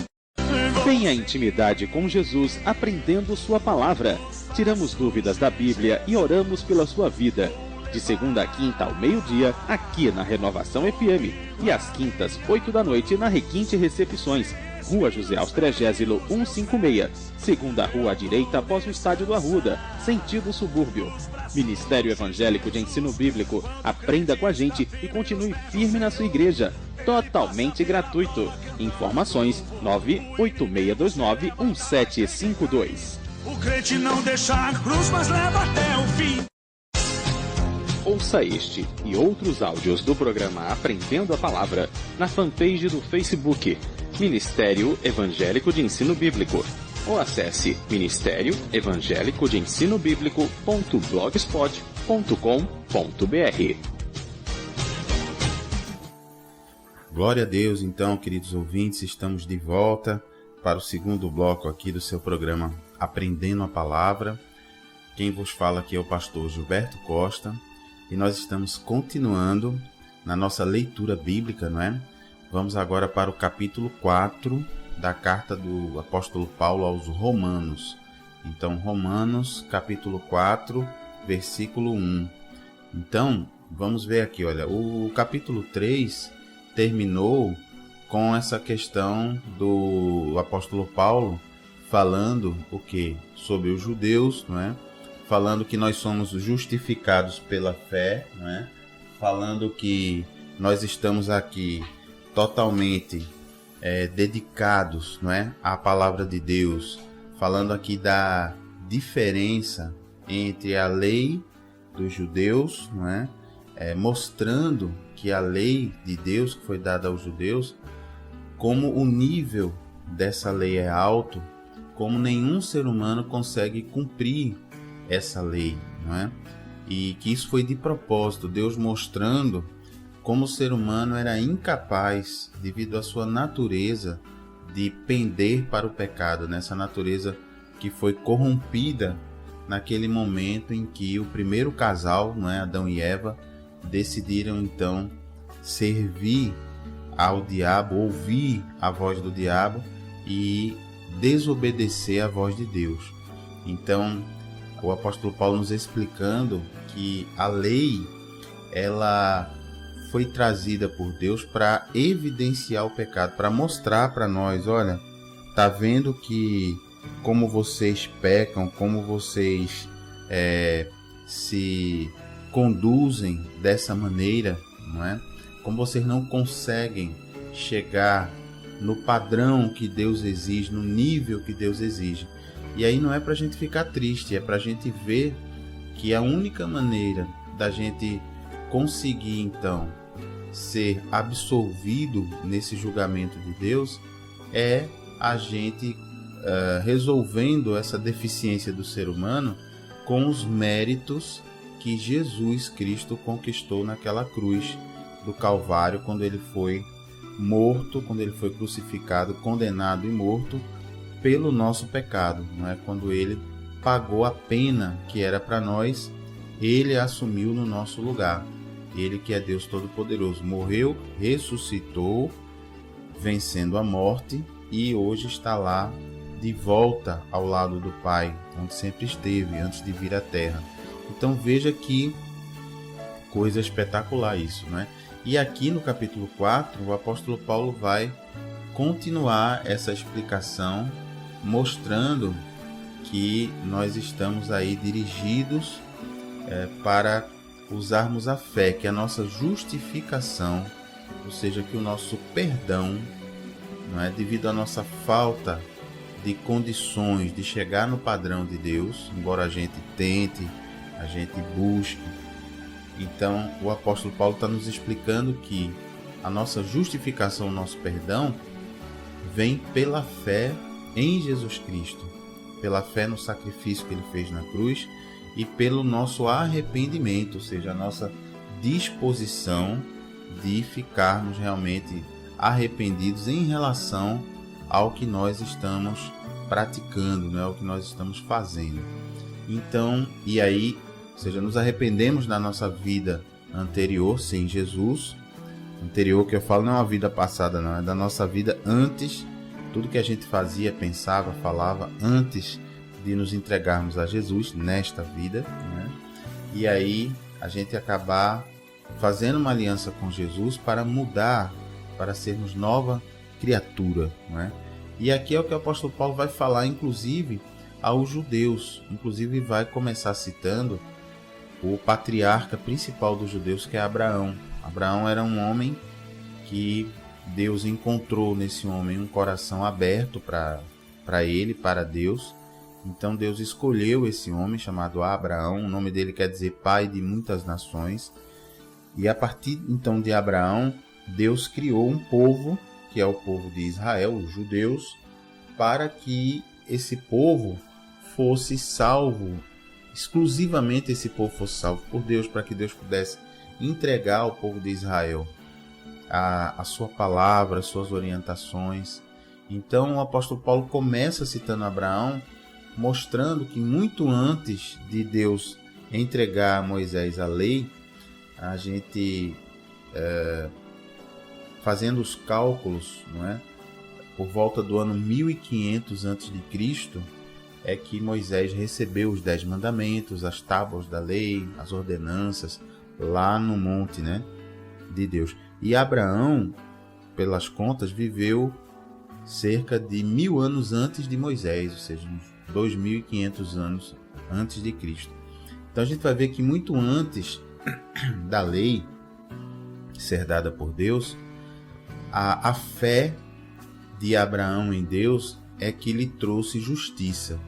Tenha intimidade com Jesus aprendendo sua palavra. Tiramos dúvidas da Bíblia e oramos pela sua vida. De segunda a quinta ao meio-dia, aqui na Renovação FM. E às quintas, 8 da noite, na Requinte Recepções, Rua José Austrégésilo 156, segunda rua à direita após o Estádio do Arruda, sentido subúrbio. Ministério Evangélico de Ensino Bíblico. Aprenda com a gente e continue firme na sua igreja. Totalmente gratuito. Informações 986291752. O crente não deixa a cruz, mas leva até o fim. Ouça este e outros áudios do programa Aprendendo a Palavra na fanpage do Facebook Ministério Evangélico de Ensino Bíblico ou acesse Ministério Evangélico de Ensino Bíblico.blogspot.com.br. Glória a Deus, então, queridos ouvintes, estamos de volta para o segundo bloco aqui do seu programa Aprendendo a Palavra. Quem vos fala aqui é o pastor Gilberto Costa. E nós estamos continuando na nossa leitura bíblica, não é? Vamos agora para o capítulo 4 da carta do apóstolo Paulo aos Romanos. Então, Romanos, capítulo 4, versículo 1. Então, vamos ver aqui, olha, o capítulo 3 terminou com essa questão do apóstolo Paulo falando o quê? Sobre os judeus, não é? Falando que nós somos justificados pela fé, não é? Falando que nós estamos aqui totalmente dedicados, não é? À palavra de Deus, falando aqui da diferença entre a lei dos judeus, não é? Mostrando que a lei de Deus que foi dada aos judeus, como o nível dessa lei é alto, como nenhum ser humano consegue cumprir essa lei, não é? E que isso foi de propósito, Deus mostrando como o ser humano era incapaz, devido à sua natureza, de pender para o pecado, nessa natureza que foi corrompida naquele momento em que o primeiro casal, não é, Adão e Eva, decidiram então servir ao diabo, ouvir a voz do diabo e desobedecer à voz de Deus. Então, o apóstolo Paulo nos explicando que a lei, ela foi trazida por Deus para evidenciar o pecado, para mostrar para nós, olha, tá vendo que como vocês pecam, como vocês se conduzem dessa maneira, não é? Como vocês não conseguem chegar no padrão que Deus exige, no nível que Deus exige. E aí não é para a gente ficar triste, é para a gente ver que a única maneira da gente conseguir, então, ser absolvido nesse julgamento de Deus é a gente resolvendo essa deficiência do ser humano com os méritos que Jesus Cristo conquistou naquela cruz do Calvário, quando ele foi morto, quando ele foi crucificado, condenado e morto pelo nosso pecado, não é? Quando ele pagou a pena que era para nós, ele assumiu no nosso lugar. Ele que é Deus Todo-Poderoso, morreu, ressuscitou, vencendo a morte e hoje está lá de volta ao lado do Pai, onde sempre esteve antes de vir à Terra. Então veja que coisa espetacular isso, não é? E aqui no capítulo 4, o apóstolo Paulo vai continuar essa explicação, mostrando que nós estamos aí dirigidos para usarmos a fé, que a nossa justificação, ou seja, que o nosso perdão, não é, devido à nossa falta de condições de chegar no padrão de Deus, embora a gente tente, a gente busque. Então, o apóstolo Paulo está nos explicando que a nossa justificação, o nosso perdão, vem pela fé em Jesus Cristo, pela fé no sacrifício que ele fez na cruz e pelo nosso arrependimento, ou seja, a nossa disposição de ficarmos realmente arrependidos em relação ao que nós estamos praticando, né? Ao que nós estamos fazendo. Então, e aí, ou seja, nos arrependemos da nossa vida anterior sem Jesus. Anterior que eu falo não é uma vida passada, não, é da nossa vida antes tudo que a gente fazia, pensava, falava antes de nos entregarmos a Jesus nesta vida, né? E aí a gente acabar fazendo uma aliança com Jesus para mudar, para sermos nova criatura, né? E aqui é o que o apóstolo Paulo vai falar, inclusive, aos judeus. Inclusive vai começar citando o patriarca principal dos judeus, que é Abraão. Abraão era um homem que Deus encontrou nesse homem um coração aberto para ele, para Deus. Então Deus escolheu esse homem chamado Abraão. O nome dele quer dizer pai de muitas nações. E a partir então de Abraão, Deus criou um povo, que é o povo de Israel, os judeus, para que esse povo fosse salvo, exclusivamente esse povo fosse salvo por Deus, para que Deus pudesse entregar ao povo de Israel a sua palavra, as suas orientações. Então o apóstolo Paulo começa citando Abraão, mostrando que muito antes de Deus entregar a Moisés a lei, a gente, fazendo os cálculos, não é? Por volta do ano 1500 a.C., é que Moisés recebeu os 10 mandamentos, as tábuas da lei, as ordenanças, lá no monte, né, de Deus. E Abraão, pelas contas, viveu cerca de 1000 anos antes de Moisés, ou seja, uns 2500 anos antes de Cristo. Então a gente vai ver que muito antes da lei ser dada por Deus, a fé de Abraão em Deus é que lhe trouxe justiça,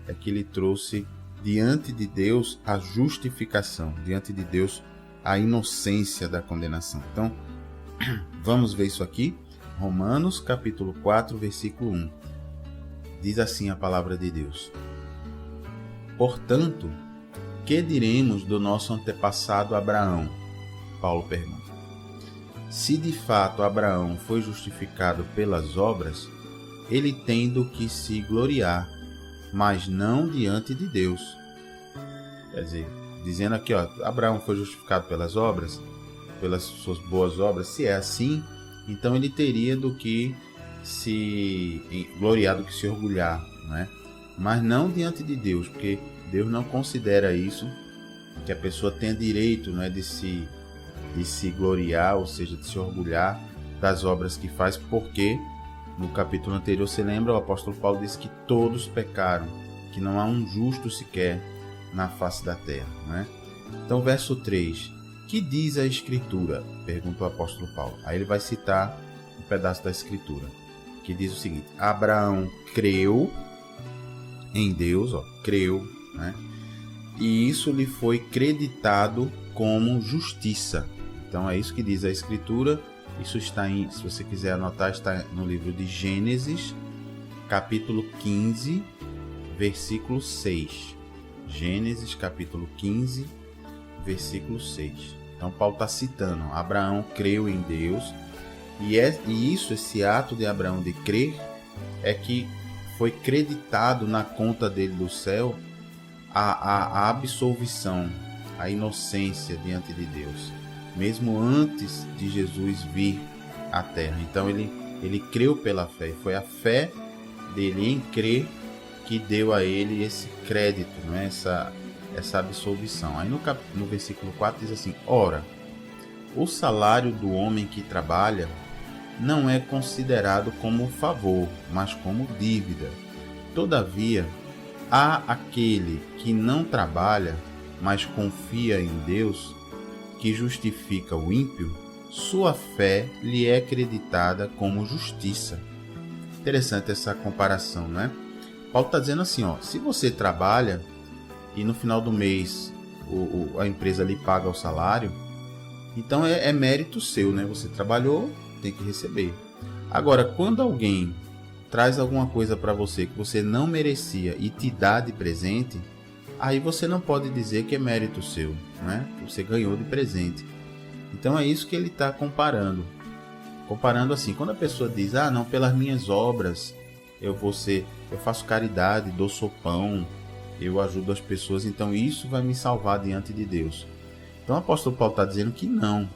é que lhe trouxe diante de Deus a justificação, diante de Deus a inocência da condenação. Então, vamos ver isso aqui. Romanos capítulo 4, versículo 1. Diz assim a palavra de Deus: Portanto, que diremos do nosso antepassado Abraão? Paulo pergunta. Se de fato Abraão foi justificado pelas obras, ele tem do que se gloriar, mas não diante de Deus. Quer dizer, dizendo aqui, Abraão foi justificado pelas obras, pelas suas boas obras. Se é assim, então ele teria do que se gloriar, do que se orgulhar, não é? Mas não diante de Deus, porque Deus não considera isso, que a pessoa tenha direito, não é, de se gloriar, ou seja, de se orgulhar das obras que faz, porque no capítulo anterior, você lembra, o apóstolo Paulo disse que todos pecaram, que não há um justo sequer na face da terra, não é? Então, verso 3, que diz a Escritura? Pergunta o apóstolo Paulo. Aí ele vai citar um pedaço da Escritura, que diz o seguinte: Abraão creu em Deus, creu, né? E isso lhe foi creditado como justiça. Então é isso que diz a Escritura. Isso está se você quiser anotar, está no livro de Gênesis, capítulo 15, versículo 6. Gênesis, capítulo 15, versículo 6. Então Paulo está citando, Abraão creu em Deus, e esse ato de Abraão de crer é que foi creditado na conta dele do céu a absolvição, a inocência diante de Deus, mesmo antes de Jesus vir à terra. Então ele creu pela fé, foi a fé dele em crer que deu a ele esse crédito, não é? essa absolvição. Aí no versículo 4 diz assim: Ora, o salário do homem que trabalha não é considerado como favor, mas como dívida. Todavia, há aquele que não trabalha, mas confia em Deus, que justifica o ímpio, sua fé lhe é acreditada como justiça. Interessante essa comparação, não é? Paulo está dizendo assim, se você trabalha e no final do mês a empresa lhe paga o salário, então é mérito seu, né? Você trabalhou, tem que receber. Agora, quando alguém traz alguma coisa para você que você não merecia e te dá de presente, aí você não pode dizer que é mérito seu, né? Você ganhou de presente. Então é isso que ele está comparando. Comparando assim, quando a pessoa diz, não, pelas minhas obras eu faço caridade, dou sopão, eu ajudo as pessoas, então isso vai me salvar diante de Deus. Então o apóstolo Paulo está dizendo que não.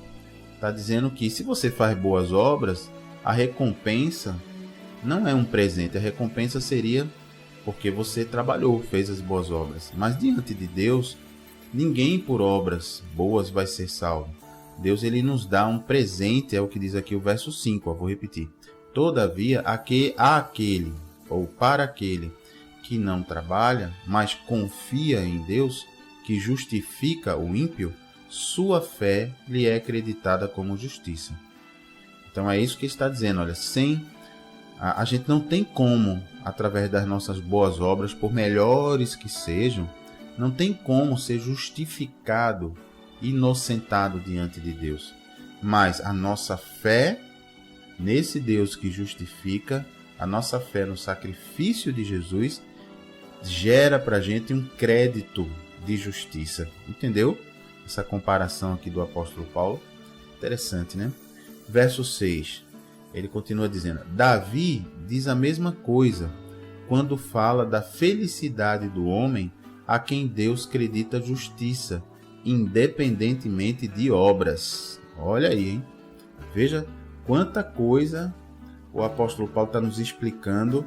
Está dizendo que se você faz boas obras, a recompensa não é um presente. A recompensa seria porque você trabalhou, fez as boas obras. Mas diante de Deus, ninguém por obras boas vai ser salvo. Deus ele nos dá um presente, é o que diz aqui o verso 5, vou repetir. Todavia, aquele, ou para aquele que não trabalha, mas confia em Deus, que justifica o ímpio, sua fé lhe é acreditada como justiça. Então é isso que está dizendo, olha, a gente não tem como, através das nossas boas obras, por melhores que sejam, não tem como ser justificado, inocentado diante de Deus. Mas a nossa fé nesse Deus que justifica, a nossa fé no sacrifício de Jesus, gera para a gente um crédito de justiça. Entendeu? Essa comparação aqui do apóstolo Paulo. Interessante, né? Verso 6. Ele continua dizendo, Davi diz a mesma coisa quando fala da felicidade do homem a quem Deus acredita justiça, independentemente de obras. Olha aí, hein? Veja quanta coisa o apóstolo Paulo está nos explicando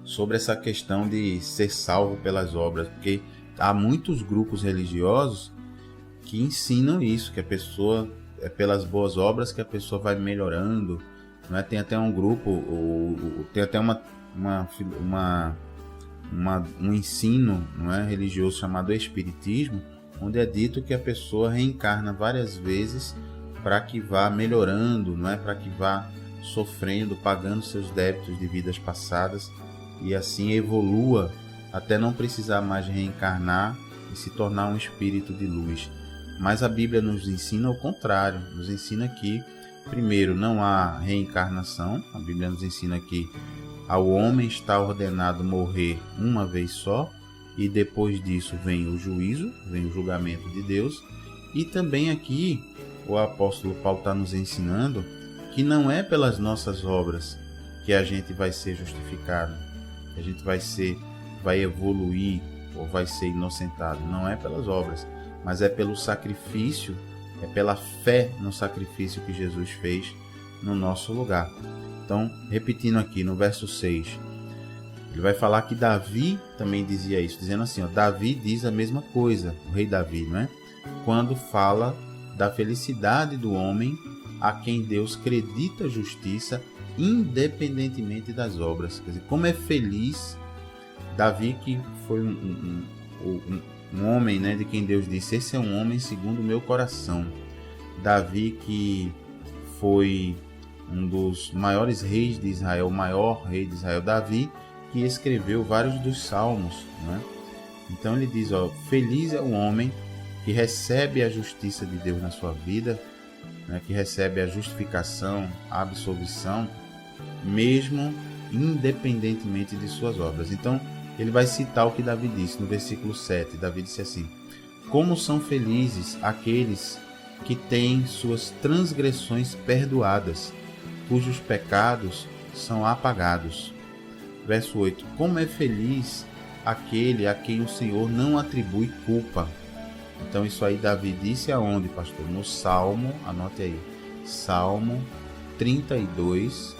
sobre essa questão de ser salvo pelas obras, porque há muitos grupos religiosos que ensinam isso, que a pessoa é pelas boas obras que a pessoa vai melhorando, não é? Tem até um grupo, tem até um ensino, não é, religioso chamado Espiritismo, onde é dito que a pessoa reencarna várias vezes para que vá melhorando, não é, para que vá sofrendo, pagando seus débitos de vidas passadas e assim evolua até não precisar mais reencarnar e se tornar um espírito de luz. Mas a Bíblia nos ensina o contrário, nos ensina que, primeiro, não há reencarnação. A Bíblia nos ensina que ao homem está ordenado morrer uma vez só, e depois disso vem o juízo, vem o julgamento de Deus. E também aqui o apóstolo Paulo está nos ensinando que não é pelas nossas obras que a gente vai ser justificado, que a gente vai evoluir ou vai ser inocentado. Não é pelas obras, mas é pelo sacrifício, é pela fé no sacrifício que Jesus fez no nosso lugar. Então, repetindo aqui no verso 6, ele vai falar que Davi também dizia isso, dizendo assim, ó, Davi diz a mesma coisa, o rei Davi, não é? Quando fala da felicidade do homem a quem Deus acredita justiça, independentemente das obras. Quer dizer, como é feliz Davi, que foi um homem, né, de quem Deus disse, esse é um homem segundo o meu coração. Davi, que foi um dos maiores reis de Israel, o maior rei de Israel, Davi, que escreveu vários dos salmos, né? Então ele diz, ó, feliz é o homem que recebe a justiça de Deus na sua vida, né, que recebe a justificação, a absolvição, mesmo independentemente de suas obras. Então ele vai citar o que Davi disse no versículo 7. Davi disse assim, como são felizes aqueles que têm suas transgressões perdoadas, cujos pecados são apagados. Verso 8, como é feliz aquele a quem o Senhor não atribui culpa. Então isso aí Davi disse aonde, pastor? No Salmo, anote aí, Salmo 32,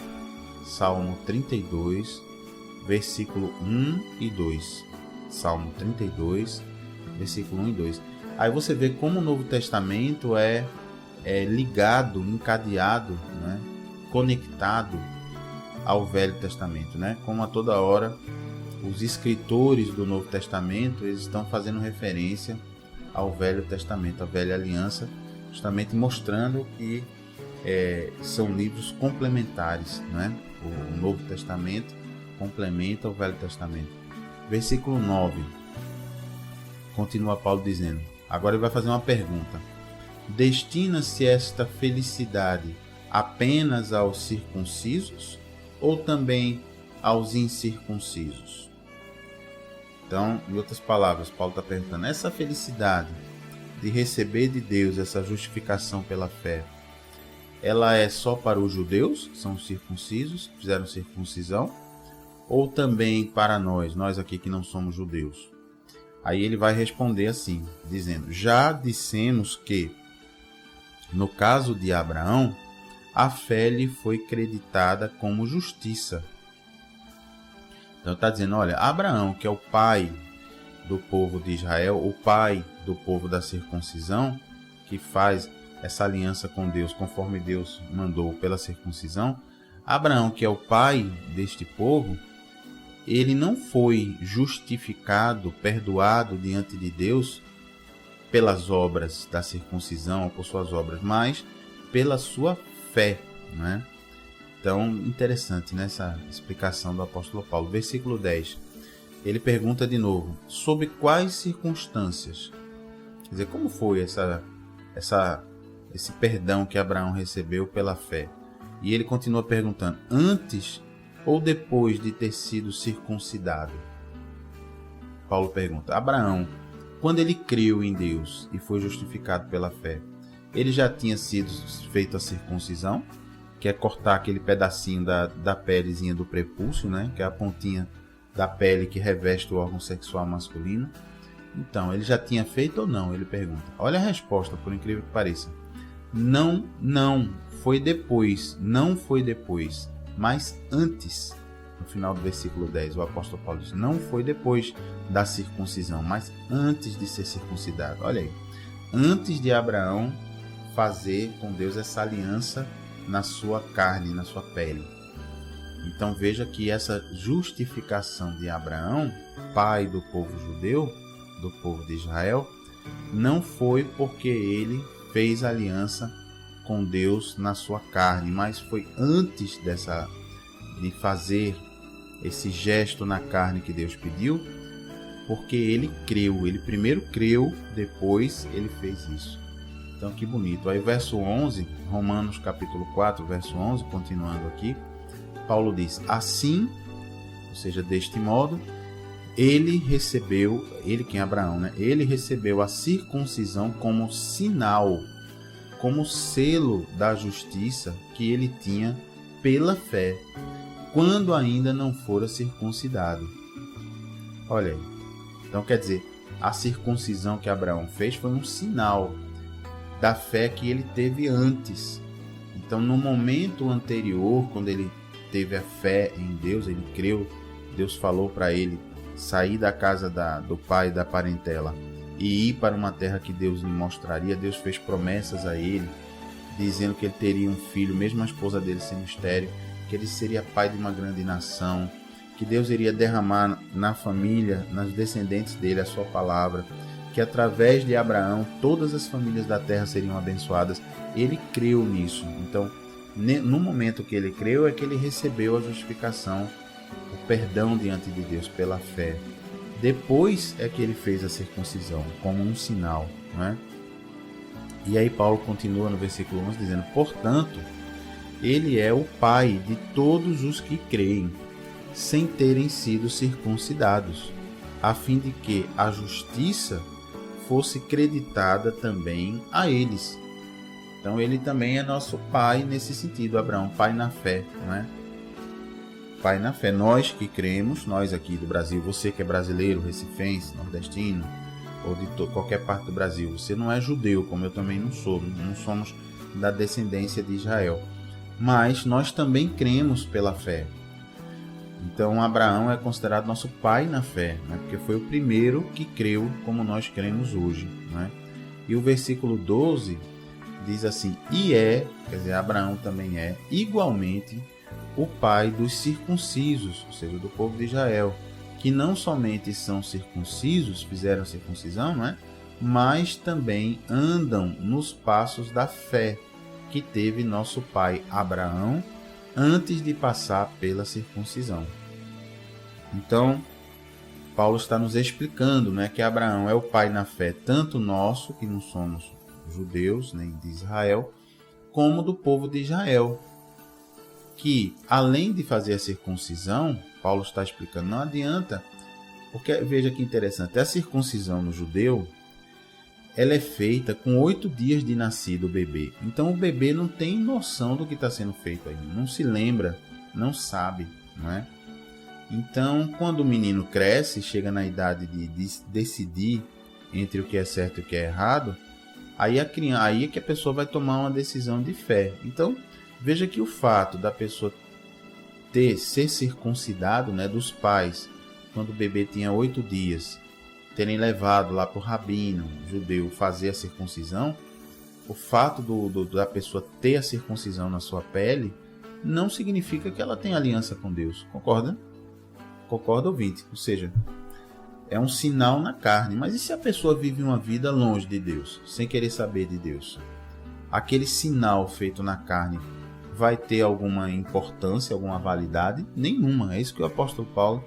versículo 1 e 2. Salmo 32, versículo 1 e 2. Aí você vê como o Novo Testamento é ligado, encadeado, né? Conectado ao Velho Testamento, né? Como a toda hora os escritores do Novo Testamento eles estão fazendo referência ao Velho Testamento, à Velha Aliança, justamente mostrando que são livros complementares, né? O Novo Testamento complementa o Velho Testamento. Versículo 9, continua Paulo dizendo, agora ele vai fazer uma pergunta, destina-se esta felicidade apenas aos circuncisos ou também aos incircuncisos? Então, em outras palavras, Paulo está perguntando, essa felicidade de receber de Deus essa justificação pela fé, ela é só para os judeus, que são os circuncisos, que fizeram circuncisão, ou também para nós aqui que não somos judeus? Aí ele vai responder assim, dizendo, já dissemos que, no caso de Abraão, a fé lhe foi creditada como justiça. Então está dizendo, olha, Abraão, que é o pai do povo de Israel, o pai do povo da circuncisão, que faz essa aliança com Deus, conforme Deus mandou pela circuncisão, Abraão, que é o pai deste povo, ele não foi justificado, perdoado diante de Deus pelas obras da circuncisão ou por suas obras, mas pela sua fé, né? Então, interessante nessa explicação do apóstolo Paulo. Versículo 10, ele pergunta de novo, sob quais circunstâncias? Quer dizer, como foi esse perdão que Abraão recebeu pela fé? E ele continua perguntando, antes ou depois de ter sido circuncidado? Paulo pergunta, Abraão, quando ele creu em Deus e foi justificado pela fé, ele já tinha sido feito a circuncisão, que é cortar aquele pedacinho da pelezinha do prepúcio, né? Que é a pontinha da pele que reveste o órgão sexual masculino. Então, ele já tinha feito ou não? Ele pergunta. Olha a resposta, por incrível que pareça. Não foi depois, mas antes. No final do versículo 10, o apóstolo Paulo diz, não foi depois da circuncisão, mas antes de ser circuncidado. Olha aí, antes de Abraão fazer com Deus essa aliança na sua carne, na sua pele. Então veja que essa justificação de Abraão, pai do povo judeu, do povo de Israel, não foi porque ele fez aliança com Deus na sua carne, mas foi antes de fazer esse gesto na carne que Deus pediu, porque ele creu. Ele primeiro creu, depois ele fez isso. Então que bonito. Aí verso 11, Romanos capítulo 4, verso 11, continuando aqui, Paulo diz, assim, ou seja, deste modo, ele quem é Abraão, né? Ele recebeu a circuncisão como sinal, como selo da justiça que ele tinha pela fé, quando ainda não fora circuncidado. Olha aí. Então quer dizer, a circuncisão que Abraão fez foi um sinal da fé que ele teve antes. Então no momento anterior, quando ele teve a fé em Deus, ele creu, Deus falou para ele sair da casa do pai e da parentela e ir para uma terra que Deus lhe mostraria. Deus fez promessas a ele, dizendo que ele teria um filho, mesmo a esposa dele sendo estéril, que ele seria pai de uma grande nação, que Deus iria derramar na família, nas descendentes dele, a sua palavra, que através de Abraão todas as famílias da terra seriam abençoadas. Ele creu nisso. Então, no momento que ele creu, é que ele recebeu a justificação, o perdão diante de Deus pela fé. Depois é que ele fez a circuncisão, como um sinal, não é? E aí Paulo continua no versículo 11 dizendo, portanto, ele é o pai de todos os que creem, sem terem sido circuncidados, a fim de que a justiça fosse creditada também a eles. Então ele também é nosso pai nesse sentido, Abraão, pai na fé, não é? Pai na fé, nós que cremos, nós aqui do Brasil, você que é brasileiro, recifense, nordestino, ou de qualquer parte do Brasil, você não é judeu, como eu também não sou, não somos da descendência de Israel, mas nós também cremos pela fé. Então Abraão é considerado nosso pai na fé, né? Porque foi o primeiro que creu como nós cremos hoje, né? E o versículo 12 diz assim, quer dizer, Abraão também é igualmente o pai dos circuncisos, ou seja, do povo de Israel, que não somente são circuncisos, fizeram circuncisão, não é? Mas também andam nos passos da fé que teve nosso pai Abraão antes de passar pela circuncisão. Então, Paulo está nos explicando, né, que Abraão é o pai na fé, tanto nosso, que não somos judeus, nem de Israel, como do povo de Israel, que além de fazer a circuncisão, Paulo está explicando, não adianta, porque veja que interessante, a circuncisão no judeu, ela é feita com 8 dias de nascido o bebê. Então o bebê não tem noção do que está sendo feito ainda, não se lembra, não sabe, não é? Então, quando o menino cresce, chega na idade de decidir entre o que é certo e o que é errado, aí é que a pessoa vai tomar uma decisão de fé. Então, Veja que o fato da pessoa ser circuncidado, né, dos pais, quando o bebê tinha 8 dias, terem levado lá para o rabino judeu fazer a circuncisão, o fato da pessoa ter a circuncisão na sua pele não significa que ela tem aliança com Deus. Concorda? Concorda, ouvinte? Ou seja, é um sinal na carne. Mas e se a pessoa vive uma vida longe de Deus, sem querer saber de Deus? Aquele sinal feito na carne vai ter alguma importância, alguma validade? Nenhuma. É isso que o apóstolo Paulo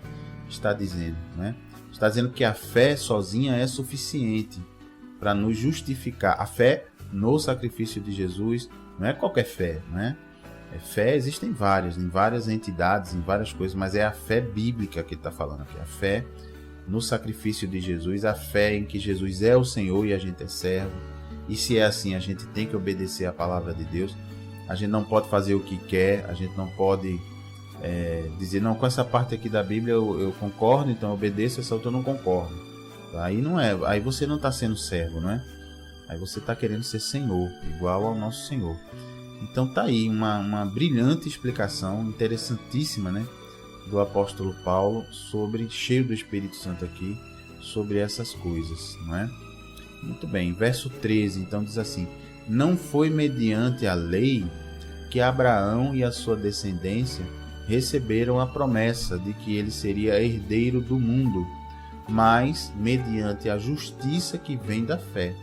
está dizendo, né? Está dizendo que a fé sozinha é suficiente para nos justificar. A fé no sacrifício de Jesus não é qualquer fé, né? Fé existem várias, em várias entidades, em várias coisas, mas é a fé bíblica que está falando aqui. A fé no sacrifício de Jesus, a fé em que Jesus é o Senhor e a gente é servo. E se é assim, a gente tem que obedecer a palavra de Deus. A gente não pode fazer o que quer, a gente não pode dizer, não, com essa parte aqui da Bíblia eu concordo, então eu obedeço, essa outra eu não concordo. Aí não é, aí você não está sendo servo, não é? Aí você está querendo ser Senhor, igual ao nosso Senhor. Então tá aí uma brilhante explicação, interessantíssima, né, do apóstolo Paulo, cheio do Espírito Santo aqui, sobre essas coisas, não é? Muito bem, verso 13, então diz assim: não foi mediante a lei que Abraão e a sua descendência receberam a promessa de que ele seria herdeiro do mundo, mas mediante a justiça que vem da fé.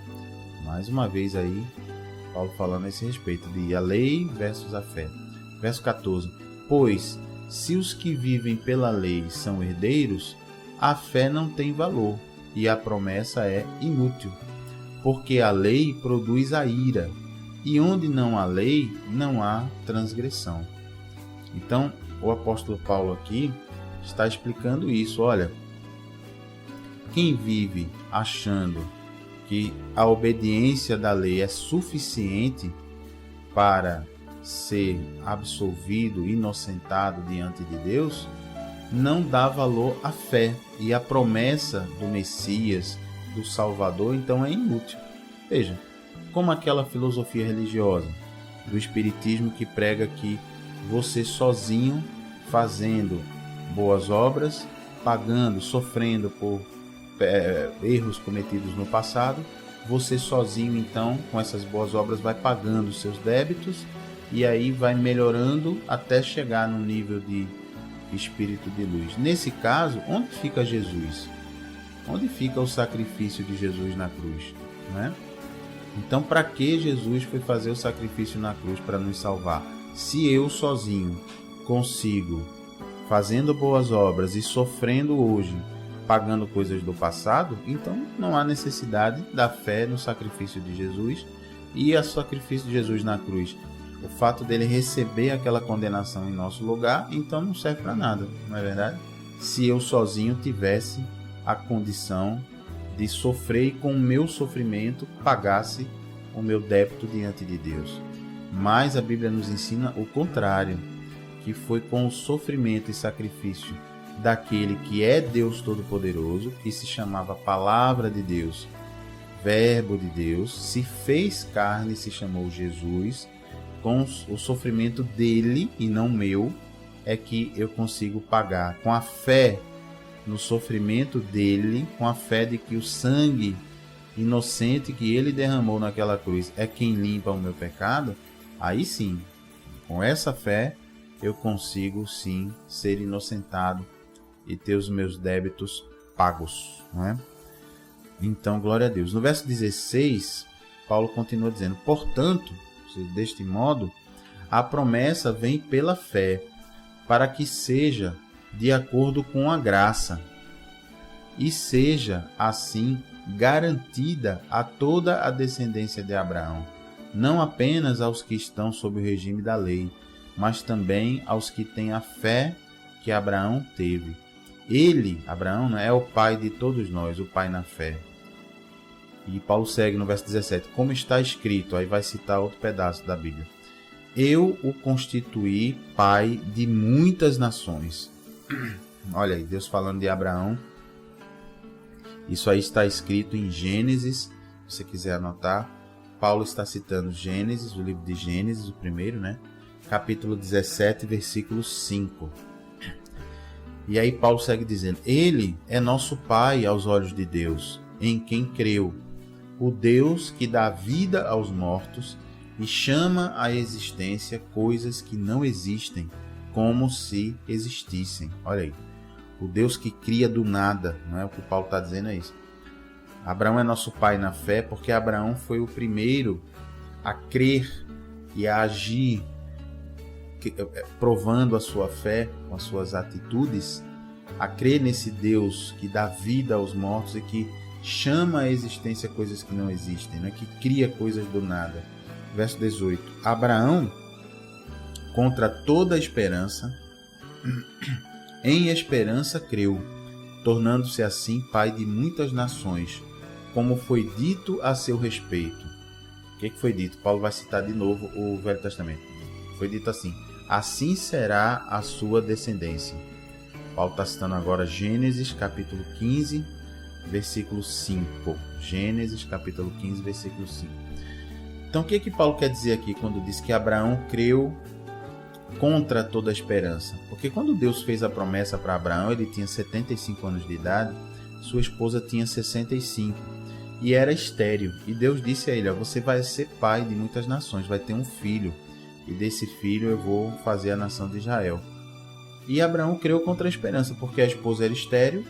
Mais uma vez aí, Paulo falando a esse respeito de a lei versus a fé. Verso 14. Pois, se os que vivem pela lei são herdeiros, a fé não tem valor e a promessa é inútil, porque a lei produz a ira, e onde não há lei, não há transgressão. Então, o apóstolo Paulo aqui está explicando isso. Olha, quem vive achando que a obediência da lei é suficiente para ser absolvido, inocentado diante de Deus, não dá valor à fé, e a promessa do Messias, do Salvador, então é inútil. Veja, como aquela filosofia religiosa do Espiritismo que prega que você sozinho, fazendo boas obras, pagando, sofrendo por erros cometidos no passado, você sozinho então com essas boas obras vai pagando os seus débitos e aí vai melhorando até chegar no nível de espírito de luz. Nesse caso, onde fica Jesus? Onde fica o sacrifício de Jesus na cruz, né? Então, para que Jesus foi fazer o sacrifício na cruz? Para nos salvar. Se eu sozinho consigo, fazendo boas obras e sofrendo hoje, pagando coisas do passado, então não há necessidade da fé no sacrifício de Jesus e o sacrifício de Jesus na cruz. O fato dele receber aquela condenação em nosso lugar, então não serve para nada, não é verdade? Se eu sozinho tivesse a condição de sofrer e com o meu sofrimento pagasse o meu débito diante de Deus. Mas a Bíblia nos ensina o contrário, que foi com o sofrimento e sacrifício daquele que é Deus Todo-Poderoso, que se chamava Palavra de Deus, Verbo de Deus, se fez carne e se chamou Jesus. Com o sofrimento dele e não meu, é que eu consigo pagar. Com a fé no sofrimento dele, com a fé de que o sangue inocente que ele derramou naquela cruz é quem limpa o meu pecado, aí sim, com essa fé, eu consigo sim ser inocentado e ter os meus débitos pagos, não é? Então, glória a Deus. No verso 16, Paulo continua dizendo: portanto, deste modo, a promessa vem pela fé, para que seja de acordo com a graça, e seja, assim, garantida a toda a descendência de Abraão, não apenas aos que estão sob o regime da lei, mas também aos que têm a fé que Abraão teve. Ele, Abraão, é o pai de todos nós, o pai na fé. E Paulo segue no verso 17, como está escrito, aí vai citar outro pedaço da Bíblia: eu o constituí pai de muitas nações. Olha aí, Deus falando de Abraão. Isso aí está escrito em Gênesis, se você quiser anotar. Paulo está citando Gênesis, o livro de Gênesis, o primeiro, né? capítulo 17, versículo 5. E aí Paulo segue dizendo: Ele é nosso Pai aos olhos de Deus, em quem creu, o Deus que dá vida aos mortos e chama à existência coisas que não existem, como se existissem. Olha aí, o Deus que cria do nada, não é? O que Paulo está dizendo é isso. Abraão é nosso pai na fé porque Abraão foi o primeiro a crer e a agir, provando a sua fé com as suas atitudes, a crer nesse Deus que dá vida aos mortos e que chama à existência coisas que não existem, né? Que cria coisas do nada. Verso 18. Abraão, contra toda esperança, em esperança creu, tornando-se assim pai de muitas nações, como foi dito a seu respeito. O que foi dito? Paulo vai citar de novo o Velho Testamento. Foi dito assim: assim será a sua descendência. Paulo está citando agora Gênesis capítulo 15, versículo 5. Gênesis capítulo 15, versículo 5. Então o que Paulo quer dizer aqui quando diz que Abraão creu contra toda a esperança? Porque quando Deus fez a promessa para Abraão, ele tinha 75 anos de idade, sua esposa tinha 65 e era estéril. E Deus disse a ele: você vai ser pai de muitas nações, vai ter um filho, e desse filho eu vou fazer a nação de Israel. E Abraão creu contra a esperança, porque a esposa era estéril,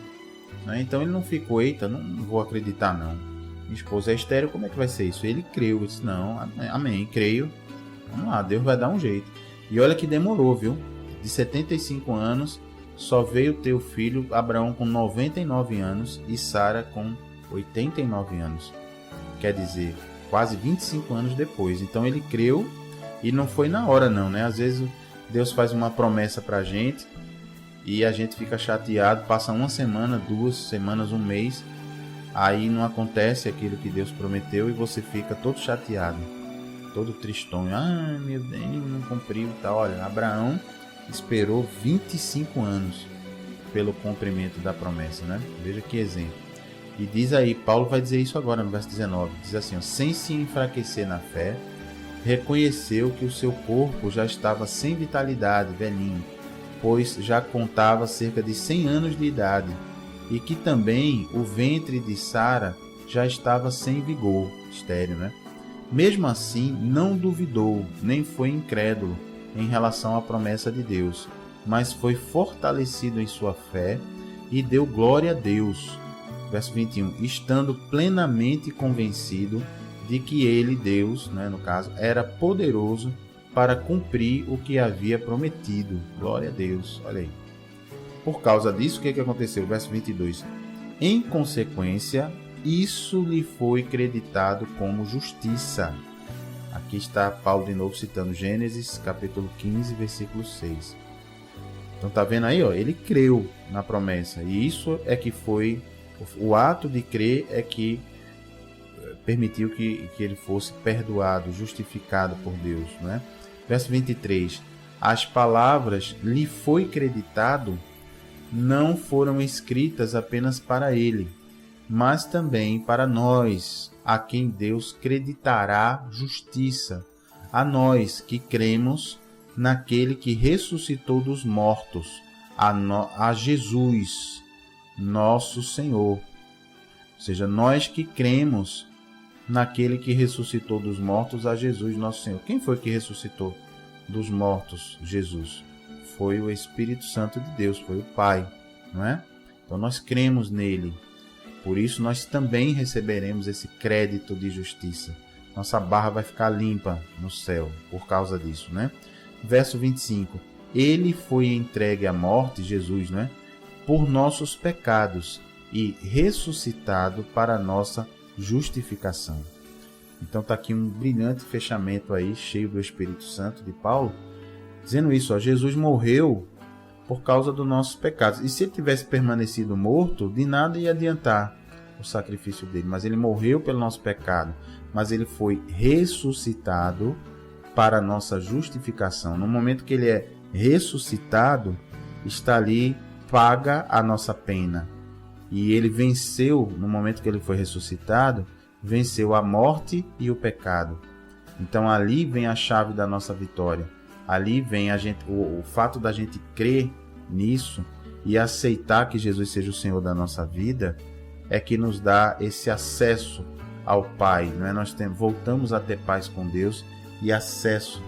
né? Então ele não ficou: eita, não vou acreditar não, minha esposa é estéril, como é que vai ser isso? Ele creu, ele disse: não, amém, creio, vamos lá, Deus vai dar um jeito. E olha que demorou, viu? De 75 anos, só veio ter o filho, Abraão com 99 anos e Sara com 89 anos. Quer dizer, quase 25 anos depois. Então ele creu e não foi na hora não, né? Às vezes Deus faz uma promessa pra gente e a gente fica chateado, passa uma semana, 2 semanas, um mês, aí não acontece aquilo que Deus prometeu e você fica todo chateado, todo tristonho. Ah, meu Deus, não cumpriu e tal. Olha, Abraão esperou 25 anos pelo cumprimento da promessa, né? Veja que exemplo. E diz aí, Paulo vai dizer isso agora no verso 19, diz assim, ó: sem se enfraquecer na fé, reconheceu que o seu corpo já estava sem vitalidade, velhinho, pois já contava cerca de 100 anos de idade, e que também o ventre de Sara já estava sem vigor, estéril, né? Mesmo assim, não duvidou, nem foi incrédulo em relação à promessa de Deus, mas foi fortalecido em sua fé e deu glória a Deus. Verso 21, estando plenamente convencido de que ele, Deus, né, no caso, era poderoso para cumprir o que havia prometido. Glória a Deus, olha aí. Por causa disso, o que aconteceu? Verso 22, em consequência, isso lhe foi creditado como justiça. Aqui está Paulo de novo citando Gênesis, capítulo 15, versículo 6. Então tá vendo aí, ó, ele creu na promessa. E isso é que foi, o ato de crer é que permitiu que ele fosse perdoado, justificado por Deus, né? Verso 23. As palavras lhe foi creditado não foram escritas apenas para ele, mas também para nós, a quem Deus creditará justiça, a nós que cremos naquele que ressuscitou dos mortos, a Jesus, nosso Senhor. Ou seja, nós que cremos naquele que ressuscitou dos mortos, a Jesus, nosso Senhor. Quem foi que ressuscitou dos mortos Jesus? Foi o Espírito Santo de Deus, foi o Pai, não é? Então nós cremos nele. Por isso nós também receberemos esse crédito de justiça. Nossa barra vai ficar limpa no céu por causa disso, né? Verso 25. Ele foi entregue à morte, Jesus, né? Por nossos pecados e ressuscitado para nossa justificação. Então está aqui um brilhante fechamento aí, cheio do Espírito Santo de Paulo, dizendo isso, ó, Jesus morreu por causa dos nossos pecados. E se ele tivesse permanecido morto, de nada ia adiantar o sacrifício dele. Mas ele morreu pelo nosso pecado. Mas ele foi ressuscitado para a nossa justificação. No momento que ele é ressuscitado, está ali paga a nossa pena. E ele venceu, no momento que ele foi ressuscitado, venceu a morte e o pecado. Então ali vem a chave da nossa vitória. ali vem o fato da gente crer nisso e aceitar que Jesus seja o Senhor da nossa vida, é que nos dá esse acesso ao Pai, não é? Nós voltamos a ter paz com Deus e acesso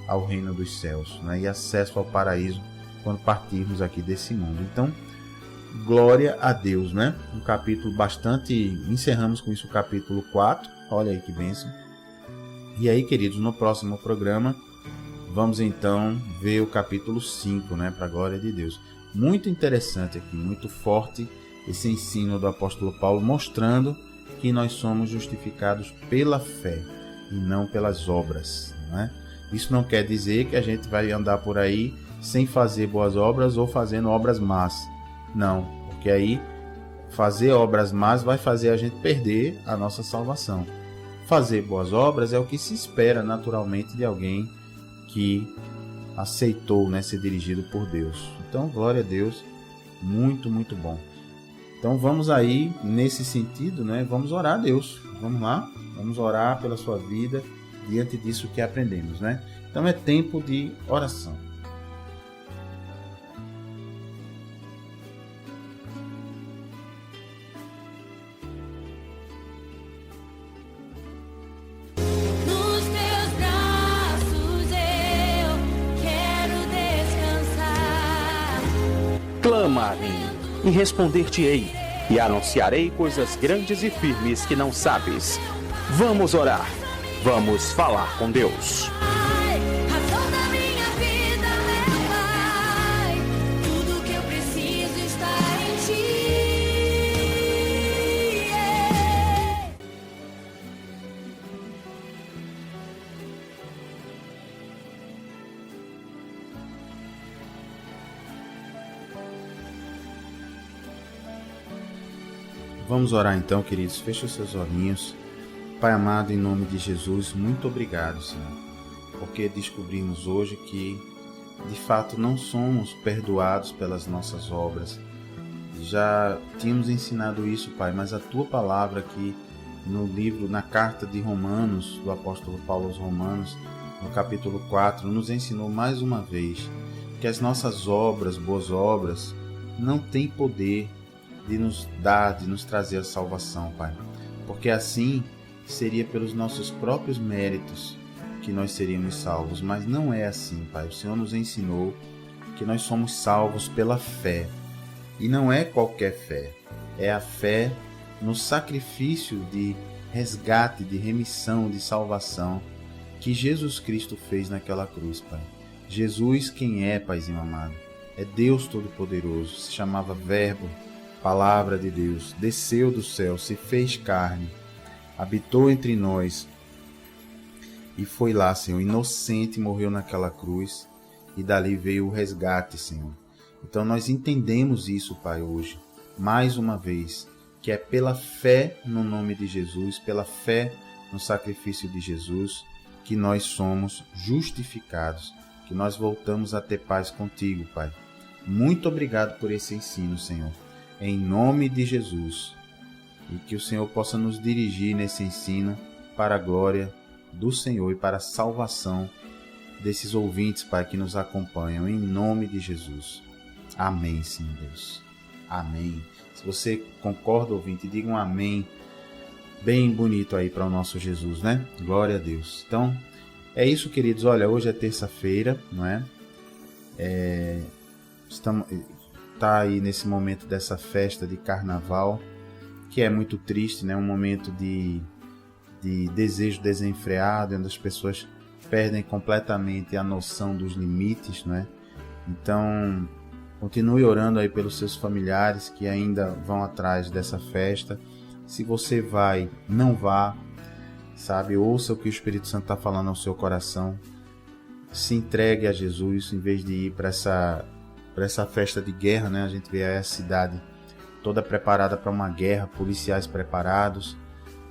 ao reino dos céus, né? E acesso ao paraíso quando partirmos aqui desse mundo. Então, glória a Deus, né? Um capítulo bastante... Encerramos com isso o capítulo 4. Olha aí que bênção. E aí, queridos, no próximo programa, vamos então ver o capítulo 5, né? Para a glória de Deus. Muito interessante aqui, muito forte esse ensino do apóstolo Paulo, mostrando que nós somos justificados pela fé e não pelas obras, né? Isso não quer dizer que a gente vai andar por aí sem fazer boas obras ou fazendo obras más. Não, porque aí fazer obras más vai fazer a gente perder a nossa salvação. Fazer boas obras é o que se espera naturalmente de alguém que aceitou, né, ser dirigido por Deus. Então, glória a Deus, muito, muito bom. Então vamos aí, nesse sentido, né, vamos orar a Deus. Vamos lá, vamos orar pela sua vida, diante disso que aprendemos, né? Então é tempo de oração. Nos teus braços eu quero descansar. Clama a mim, e responder-te-ei, e anunciarei coisas grandes e firmes que não sabes. Vamos orar, vamos falar com Deus. Razão da minha vida, meu Pai, tudo que eu preciso está em Ti. Vamos orar então, queridos. Feche os seus olhinhos. Pai amado, em nome de Jesus, muito obrigado, Senhor, porque descobrimos hoje que, de fato, não somos perdoados pelas nossas obras. Já tínhamos ensinado isso, Pai, mas a Tua palavra aqui no livro, na carta de Romanos, do apóstolo Paulo aos Romanos, no capítulo 4, nos ensinou mais uma vez que as nossas obras, boas obras, não têm poder de nos dar, de nos trazer a salvação, Pai, porque assim seria pelos nossos próprios méritos que nós seríamos salvos, mas não é assim, Pai. O Senhor nos ensinou que nós somos salvos pela fé, e não é qualquer fé, é a fé no sacrifício de resgate, de remissão, de salvação que Jesus Cristo fez naquela cruz, Pai. Jesus, quem é, Paizinho amado? É Deus Todo-Poderoso, se chamava Verbo, Palavra de Deus, desceu do céu, se fez carne, habitou entre nós e foi lá, Senhor, inocente, morreu naquela cruz e dali veio o resgate, Senhor. Então nós entendemos isso, Pai, hoje, mais uma vez, que é pela fé no nome de Jesus, pela fé no sacrifício de Jesus, que nós somos justificados, que nós voltamos a ter paz contigo, Pai. Muito obrigado por esse ensino, Senhor, em nome de Jesus. E que o Senhor possa nos dirigir nesse ensino para a glória do Senhor e para a salvação desses ouvintes, Pai, que nos acompanham, em nome de Jesus. Amém, Senhor Deus. Amém. Se você concorda, ouvinte, diga um amém bem bonito aí para o nosso Jesus, né? Glória a Deus. Então, é isso, queridos. Olha, hoje é terça-feira, não é? Está aí nesse momento dessa festa de carnaval, que é muito triste, né? Um momento de desejo desenfreado, onde as pessoas perdem completamente a noção dos limites, né? Então, continue orando aí pelos seus familiares que ainda vão atrás dessa festa. Se você vai, não vá, sabe? Ouça o que o Espírito Santo está falando ao seu coração. Se entregue a Jesus em vez de ir para essa festa de guerra, né? A gente vê aí a cidade toda preparada para uma guerra, policiais preparados,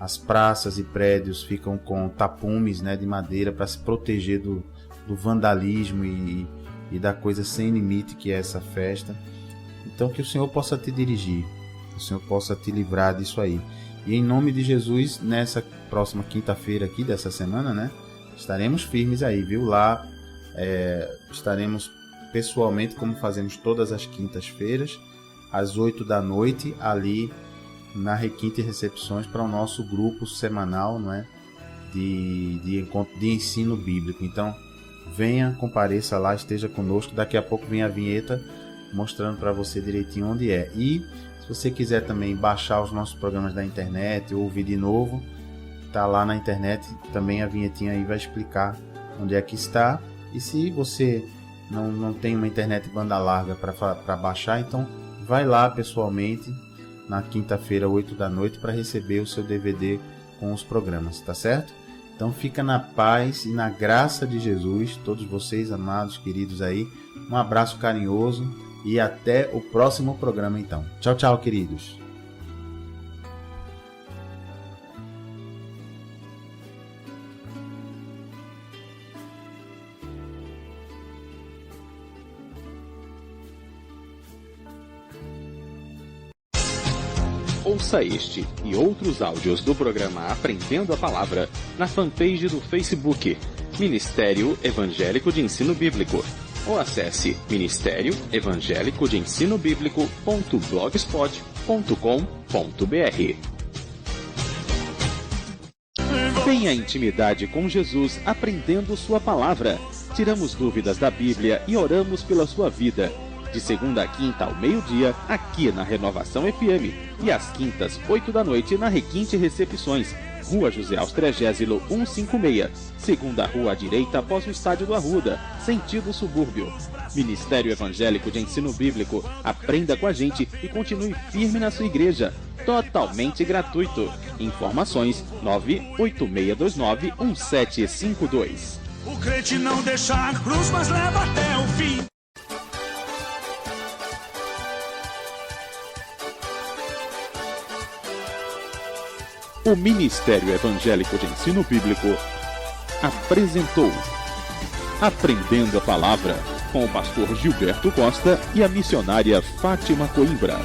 as praças e prédios ficam com tapumes, né, de madeira para se proteger do vandalismo e da coisa sem limite que é essa festa. Então que o Senhor possa te dirigir, que o Senhor possa te livrar disso aí. E em nome de Jesus, nessa próxima quinta-feira aqui dessa semana, né, estaremos firmes aí, viu, lá estaremos pessoalmente, como fazemos todas as quintas-feiras, às 8 da noite, ali na Requinte Recepções, para o nosso grupo semanal, não é? de ensino bíblico. Então, venha, compareça lá, esteja conosco. Daqui a pouco vem a vinheta mostrando para você direitinho onde é. E se você quiser também baixar os nossos programas da internet ou ouvir de novo, tá lá na internet também a vinhetinha aí vai explicar onde é que está. E se você não tem uma internet banda larga para baixar, então vai lá pessoalmente na quinta-feira, 8 da noite, para receber o seu DVD com os programas, tá certo? Então fica na paz e na graça de Jesus, todos vocês, amados, queridos aí. Um abraço carinhoso e até o próximo programa então. Tchau, tchau, queridos. Ouça este e outros áudios do programa Aprendendo a Palavra na fanpage do Facebook Ministério Evangélico de Ensino Bíblico ou acesse ministérioevangelicodeensinobiblico.blogspot.com.br. Tenha intimidade com Jesus aprendendo sua palavra. Tiramos dúvidas da Bíblia e oramos pela sua vida. De segunda a quinta ao meio-dia, aqui na Renovação FM. E às quintas, 8 da noite, na Requinte Recepções, Rua José Austrégésilo 156, segunda rua à direita após o Estádio do Arruda, sentido subúrbio. Ministério Evangélico de Ensino Bíblico. Aprenda com a gente e continue firme na sua igreja. Totalmente gratuito. Informações 986291752. O crente não deixa a cruz, mas leva até o fim. O Ministério Evangélico de Ensino Bíblico apresentou Aprendendo a Palavra, com o pastor Gilberto Costa e a missionária Fátima Coimbra.